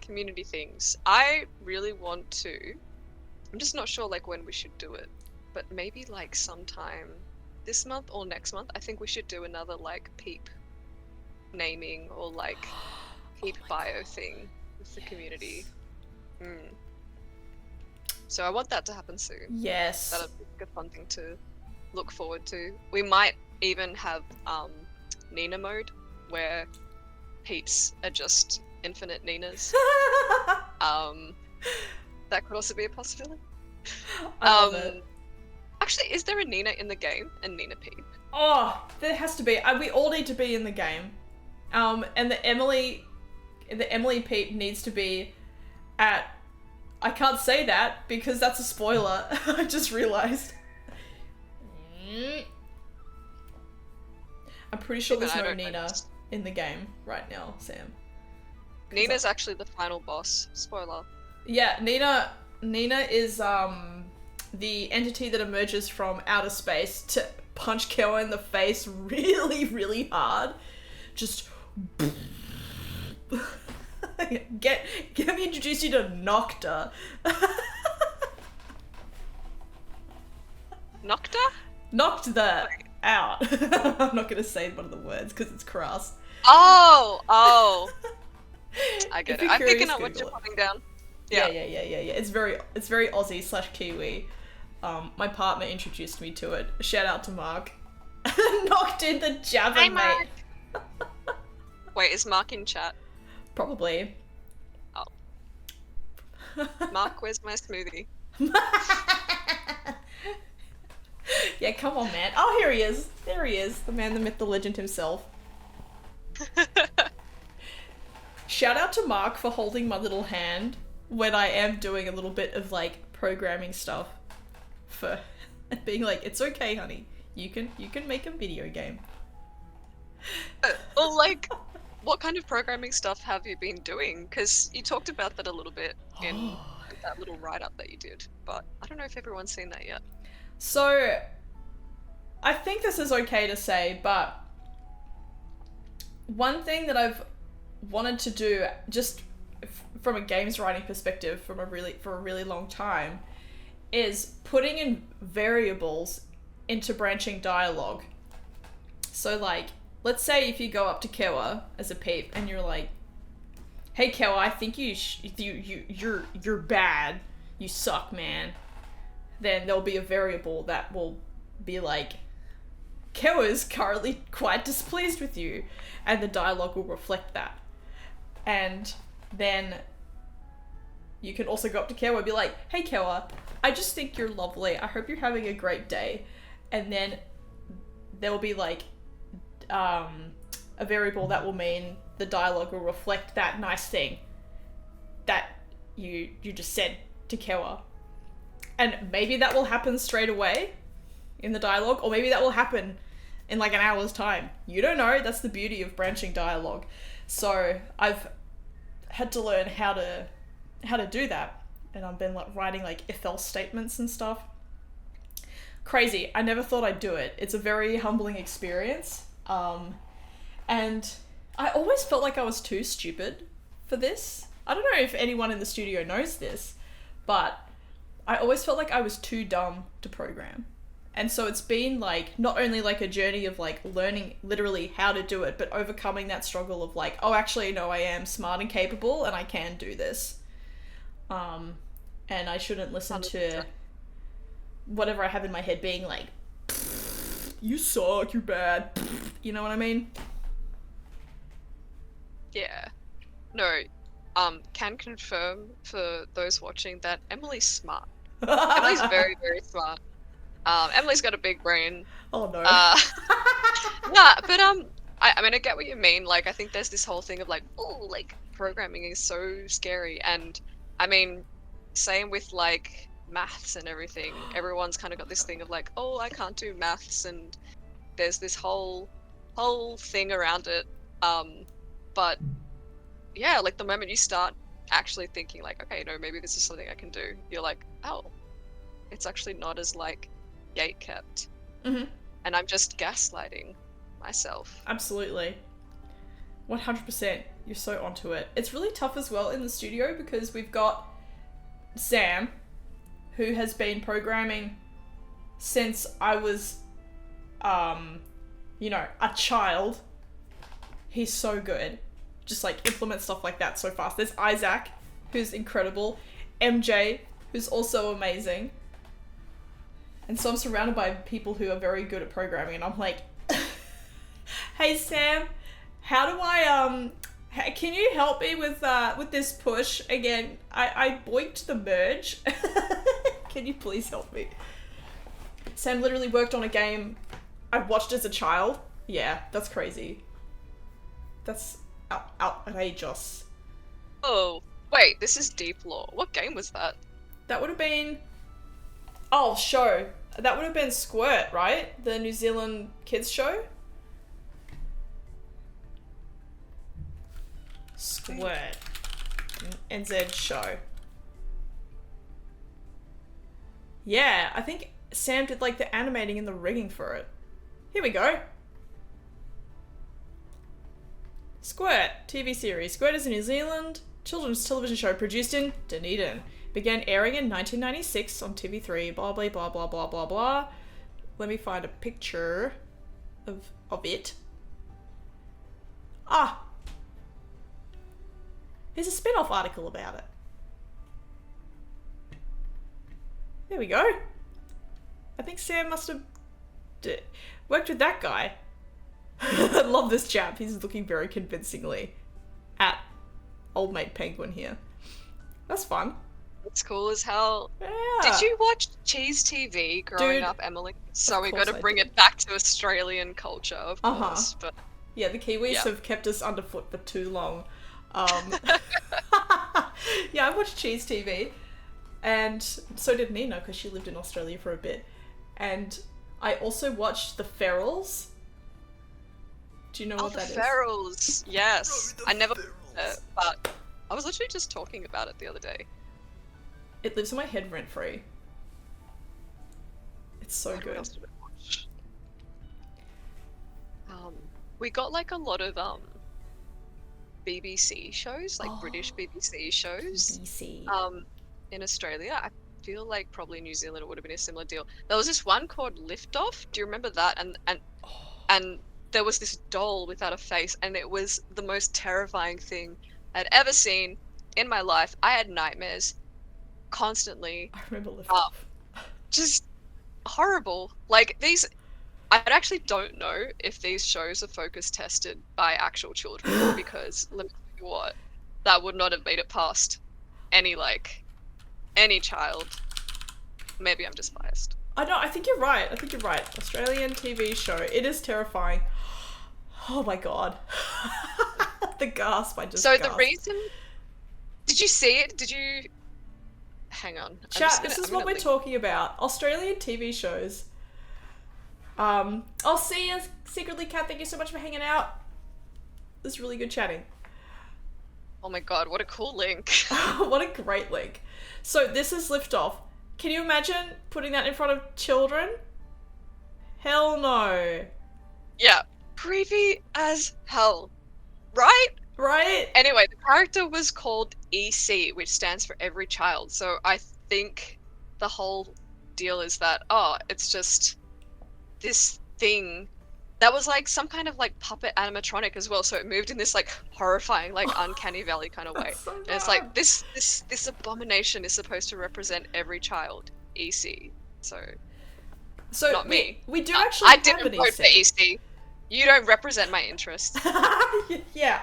community things. I really want to. I'm just not sure, like, when we should do it, but maybe, like, sometime this month or next month. I think we should do another, like, peep naming or, like, peep bio thing with the community. So I want that to happen soon. Yes. That'll be a fun thing to look forward to. We might even have Nina mode, where peeps are just infinite Ninas. That could also be a possibility. I love it. Actually, is there a Nina in the game? A Nina peep? Oh, there has to be. We all need to be in the game. And the Emily peep needs to be at... I can't say that because that's a spoiler. I just realized. I'm pretty sure there's no Nina in the game right now, Sam. Nina's actually the final boss. Spoiler. Yeah, Nina is the entity that emerges from outer space to punch Kewa in the face really, really hard. Just get me introduce you to Nocta. Nocta? Knocked the out. I'm not gonna say one of the words because it's crass. Oh. I get If it. you're I'm curious, picking up what Google you're it. putting down. Yeah. It's very Aussie / Kiwi. My partner introduced me to it. Shout out to Mark. Knocked in the jabber, Hi, mate. Mark. Wait, is Mark in chat? Probably. Oh. Mark, where's my smoothie? Yeah, come on, man. Oh, here he is. There he is. The man, the myth, the legend himself. Shout out to Mark for holding my little hand when I am doing a little bit of like programming stuff, for being like, it's okay, honey. You can make a video game. Well, like, what kind of programming stuff have you been doing? Because you talked about that a little bit in that little write-up that you did, but I don't know if everyone's seen that yet. So, I think this is okay to say, but one thing that I've wanted to do, just from a games writing perspective, for a really long time, is putting in variables into branching dialogue. So, like, let's say if you go up to Kewa as a peep and you're like, "Hey Kewa, I think you're bad. You suck, man." Then there'll be a variable that will be like, Kewa's currently quite displeased with you, and the dialogue will reflect that. And then you can also go up to Kewa and be like, "Hey Kewa, I just think you're lovely. I hope you're having a great day." And then there will be like a variable that will mean the dialogue will reflect that nice thing that you just said to Kewa. And maybe that will happen straight away in the dialogue, or maybe that will happen in like an hour's time. You don't know. That's the beauty of branching dialogue. So I've had to learn how to do that, and I've been like writing like if-else statements and stuff. Crazy. I never thought I'd do it. It's a very humbling experience. And I always felt like I was too stupid for this. I don't know if anyone in the studio knows this, but I always felt like I was too dumb to program. And so it's been like, not only like a journey of like learning literally how to do it, but overcoming that struggle of like, oh, actually, no, I am smart and capable and I can do this. And I shouldn't listen to whatever I have in my head being like, "You suck, you're bad." You know what I mean? Yeah. No, can confirm for those watching that Emily's smart. Emily's very, very smart. Emily's got a big brain. Oh no. Nah, but I mean, I get what you mean. Like, I think there's this whole thing of like, oh, like programming is so scary, and I mean, same with like maths and everything. Everyone's kind of got this thing of like, oh, I can't do maths, and there's this whole thing around it. But yeah, like the moment you start actually thinking like, okay, no, maybe this is something I can do, you're like, oh, it's actually not as like gate kept. Mm-hmm. And I'm just gaslighting myself. Absolutely. 100%. You're so onto it. It's really tough as well in the studio because we've got Sam, who has been programming since I was, a child. He's so good. Just like implement stuff like that so fast. There's Isaac, who's incredible. MJ, who's also amazing. And so I'm surrounded by people who are very good at programming, and I'm like, "Hey Sam, how do I can you help me with this push again? I boinked the merge. Can you please help me?" Sam literally worked on a game I watched as a child. Yeah, that's crazy. That's outrageous. Oh, wait, this is deep lore. What game was that? That would have been... Oh, show. That would have been Squirt, right? The New Zealand kids show? Squirt. NZ show. Yeah, I think Sam did like the animating and the rigging for it. Here we go. Squirt TV series. Squirt is a New Zealand children's television show produced in Dunedin. Began airing in 1996 on TV3. Blah blah blah blah blah blah blah. Let me find a picture of it. Ah, there's a spin-off article about it. There we go. I think Sam must have worked with that guy. I love this chap. He's looking very convincingly at old mate Penguin here. That's fun. It's cool as hell. Yeah. Did you watch Cheese TV growing Dude, up, Emily? So we course got to I bring did. it back to Australian culture, of course. But Yeah, the Kiwis Yeah. have kept us underfoot for too long. Yeah, I watched Cheese TV, and so did Nina because she lived in Australia for a bit. And I also watched The Ferals. Do you know what the that is? Ferals, yes. Oh, the I never, Ferals. but I was literally just talking about it the other day. It lives in my head rent free. It's so What good. else did I watch? We got like a lot of BBC shows, like British BBC shows. BC. In Australia. I feel like probably New Zealand it would have been a similar deal. There was this one called Lift Off. Do you remember that? And there was this doll without a face, and it was the most terrifying thing I'd ever seen in my life. I had nightmares constantly. I remember Lift Off. Just horrible. Like these, I actually don't know if these shows are focus tested by actual children because let me tell you what, that would not have made it past any child. Maybe I'm just biased. I know, I think you're right. Australian TV show. It is terrifying. Oh my god. The gasp, I just So gasped. the reason, did you see it? Did you? Hang on. Chat, this is what we're talking about. Australian TV shows. I'll see you, Secretly Cat. Thank you so much for hanging out. It was really good chatting. Oh my god, what a cool link. What a great link. So this is Lift Off. Can you imagine putting that in front of children? Hell no. Yeah, creepy as hell. Right? Right? Anyway, the character was called EC, which stands for Every Child. So I think the whole deal is that, it's just this thing that was like some kind of like puppet animatronic as well. So it moved in this like horrifying, like uncanny valley kind of way. That's so And it's bad. like this abomination is supposed to represent every child. EC. So not me. We do actually I have didn't an vote for EC. You don't represent my interests. Yeah,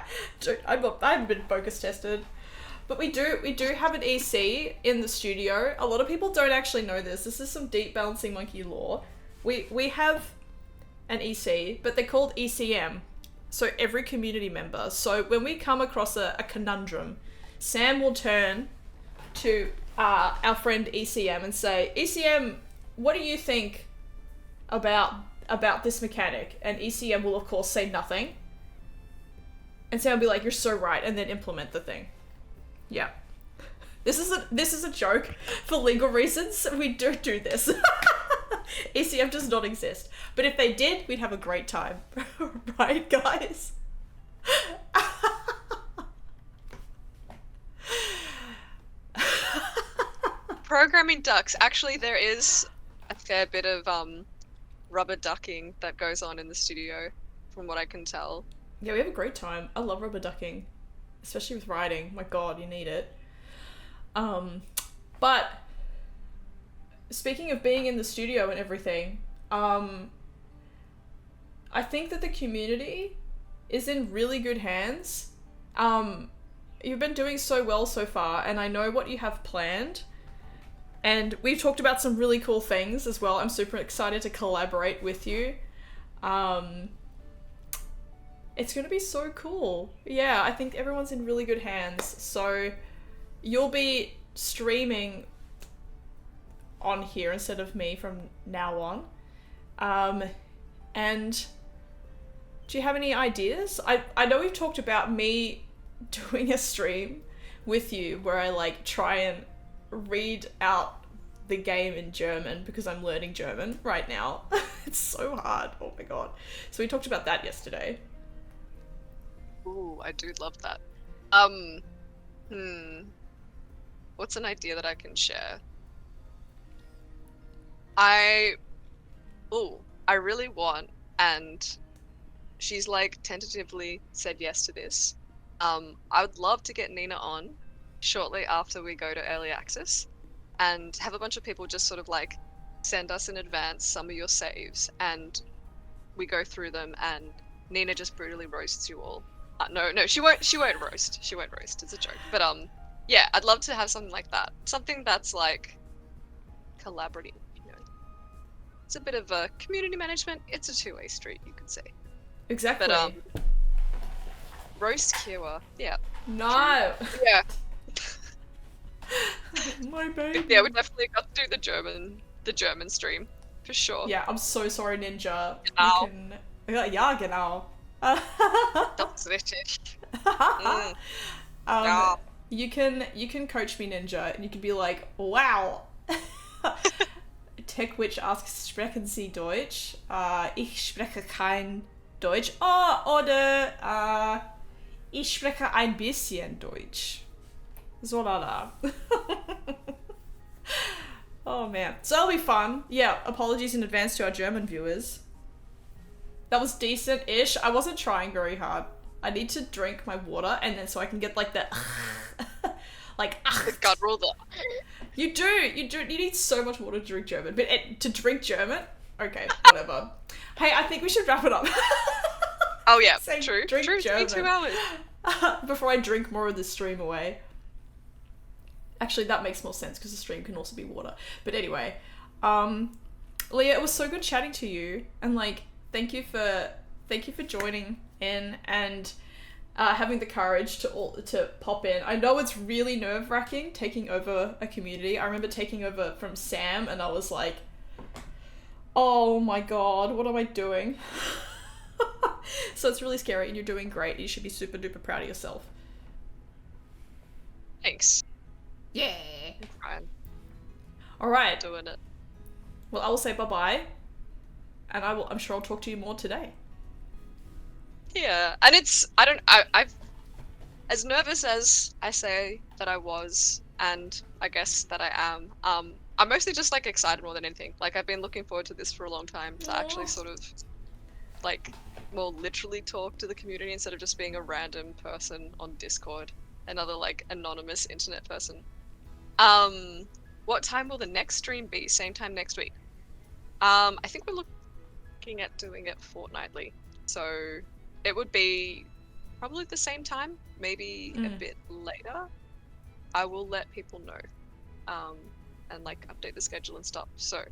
I haven't been focus tested, but we do have an EC in the studio. A lot of people don't actually know this. This is some deep balancing monkey lore. We have an EC, but they're called ECM. So every community member. So when we come across a conundrum, Sam will turn to our friend ECM and say, ECM, what do you think about this mechanic? And ECM will of course say nothing. And Sam will be like, you're so right, and then implement the thing. Yeah. This is a joke for legal reasons. We don't do this. ECM does not exist. But if they did, we'd have a great time. Right, guys? Programming ducks. Actually, there is a fair bit of rubber ducking that goes on in the studio, from what I can tell. Yeah, we have a great time. I love rubber ducking, especially with writing. My god, you need it. But speaking of being in the studio and everything, I think that the community is in really good hands. You've been doing so well so far, and I know what you have planned. And we've talked about some really cool things as well. I'm super excited to collaborate with you. It's going to be so cool. Yeah, I think everyone's in really good hands. So you'll be streaming on here instead of me from now on. And do you have any ideas? I know we've talked about me doing a stream with you where I like try and read out the game in German because I'm learning German right now. It's so hard. Oh my god. So we talked about that yesterday. Ooh, I do love that. What's an idea that I can share? I really want, and she's like tentatively said yes to this. I would love to get Nina on shortly after we go to early access and have a bunch of people just sort of like send us in advance some of your saves and we go through them and Nina just brutally roasts you all. No, she won't roast. She won't roast. It's a joke. But yeah, I'd love to have something like that. Something that's like collaborative, you know. It's a bit of a community management. It's a two-way street, you could say. Exactly. But roast Kira. Yeah. No. Yeah. My baby. Yeah, we definitely got to do the German stream for sure. Yeah, I'm so sorry, Ninja. Genau. You can... Ja, genau. That's richtig. Ja. You can coach me, Ninja, and you can be like, wow. Tech Witch asks, sprechen Sie Deutsch? Ich spreche kein Deutsch. Oder ich spreche ein bisschen Deutsch. So lala. Oh man. So that'll be fun. Yeah, apologies in advance to our German viewers. That was decent-ish. I wasn't trying very hard. I need to drink my water and then so I can get like the like The gut roll. You need so much water to drink German. But to drink German? Okay, whatever. Hey, I think we should wrap it up. Oh yeah, Say, true. drink True, it's been German. 2 hours. Before I drink more of the stream away. Actually, that makes more sense because the stream can also be water. But anyway, Leah, it was so good chatting to you, and like, thank you for joining in and having the courage to pop in. I know it's really nerve-wracking taking over a community. I remember taking over from Sam, and I was like, oh my god, what am I doing? So it's really scary, and you're doing great. You should be super duper proud of yourself. Thanks. Yeah. I'm crying. All right. Doing it. Well, I will say bye-bye, and I'm sure I'll talk to you more today. Yeah, and I've as nervous as I say that I was, and I guess that I am, I'm mostly just like excited more than anything. Like I've been looking forward to this for a long time to actually sort of like more literally talk to the community instead of just being a random person on Discord, another like anonymous internet person. What time will the next stream be? Same time next week. I think we're looking at doing it fortnightly, so it would be probably the same time, maybe a bit later. I will let people know, and like update the schedule and stuff. So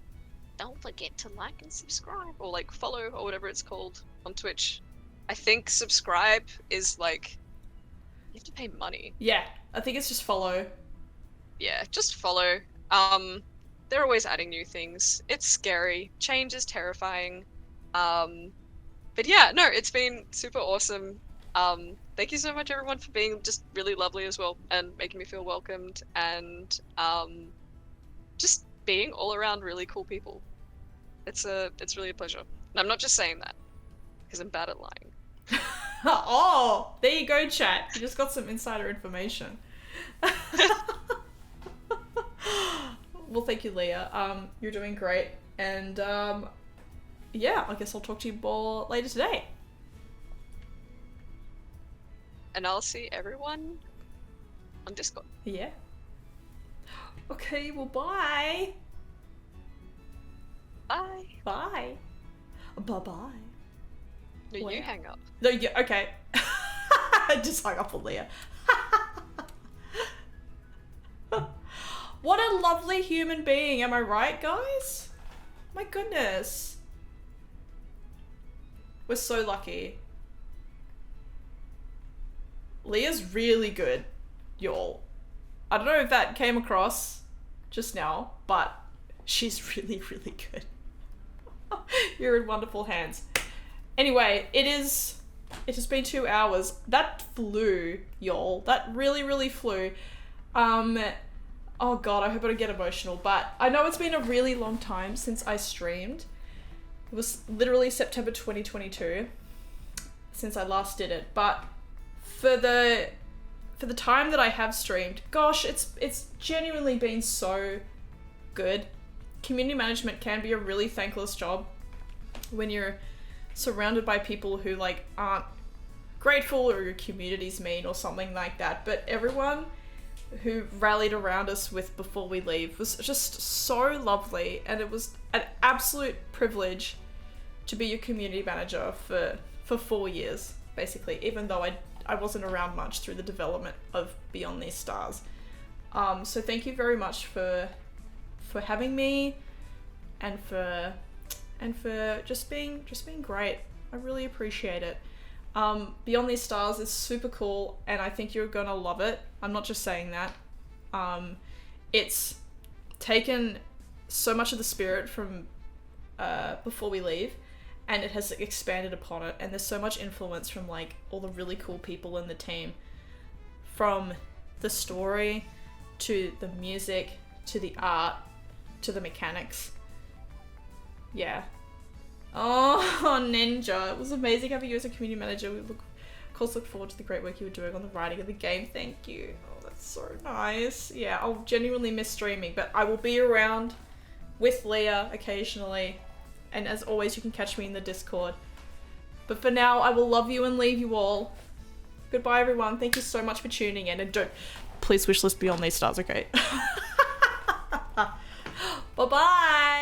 don't forget to like and subscribe, or like follow, or whatever it's called on Twitch. I think subscribe is like you have to pay money. Yeah, I think it's just follow. Yeah, just follow. They're always adding new things. It's scary. Change is terrifying. But yeah, no, it's been super awesome. Thank you so much everyone for being just really lovely as well and making me feel welcomed and just being all around really cool people. It's really a pleasure. And I'm not just saying that because I'm bad at lying. Oh, there you go, chat. You just got some insider information. Well, thank you, Leah. You're doing great. And yeah, I guess I'll talk to you more later today. And I'll see everyone on Discord. Yeah. Okay, well, bye. Bye. Bye. Bye-bye. No, Well, you hang up. No, yeah, okay. I just hung up on Leah. What a lovely human being, am I right, guys? My goodness. We're so lucky. Leah's really good, y'all. I don't know if that came across just now, but she's really, really good. You're in wonderful hands. Anyway, it has been 2 hours. That flew, y'all. That really, really flew. Oh god, I hope I don't get emotional, but I know it's been a really long time since I streamed. It was literally September 2022 since I last did it, but for the time that I have streamed, gosh, it's genuinely been so good. Community management can be a really thankless job when you're surrounded by people who like aren't grateful or your community's mean or something like that, but everyone who rallied around us with Before We Leave was just so lovely, and it was an absolute privilege to be your community manager for 4 years, basically, even though I wasn't around much through the development of Beyond These Stars. So thank you very much for having me and for just being great. I really appreciate it. Beyond These Stars is super cool, and I think you're gonna love it. I'm not just saying that. It's taken so much of the spirit from Before We Leave, and it has expanded upon it, and there's so much influence from like all the really cool people in the team, from the story to the music to the art to the mechanics. Yeah. Oh, Ninja. It was amazing having you as a community manager. We of course look forward to the great work you were doing on the writing of the game. Thank you. Oh, that's so nice. Yeah, I'll genuinely miss streaming, but I will be around with Lia occasionally. And as always, you can catch me in the Discord. But for now, I will love you and leave you all. Goodbye, everyone. Thank you so much for tuning in. And don't... Please wishlist Beyond These Stars, okay? Bye-bye!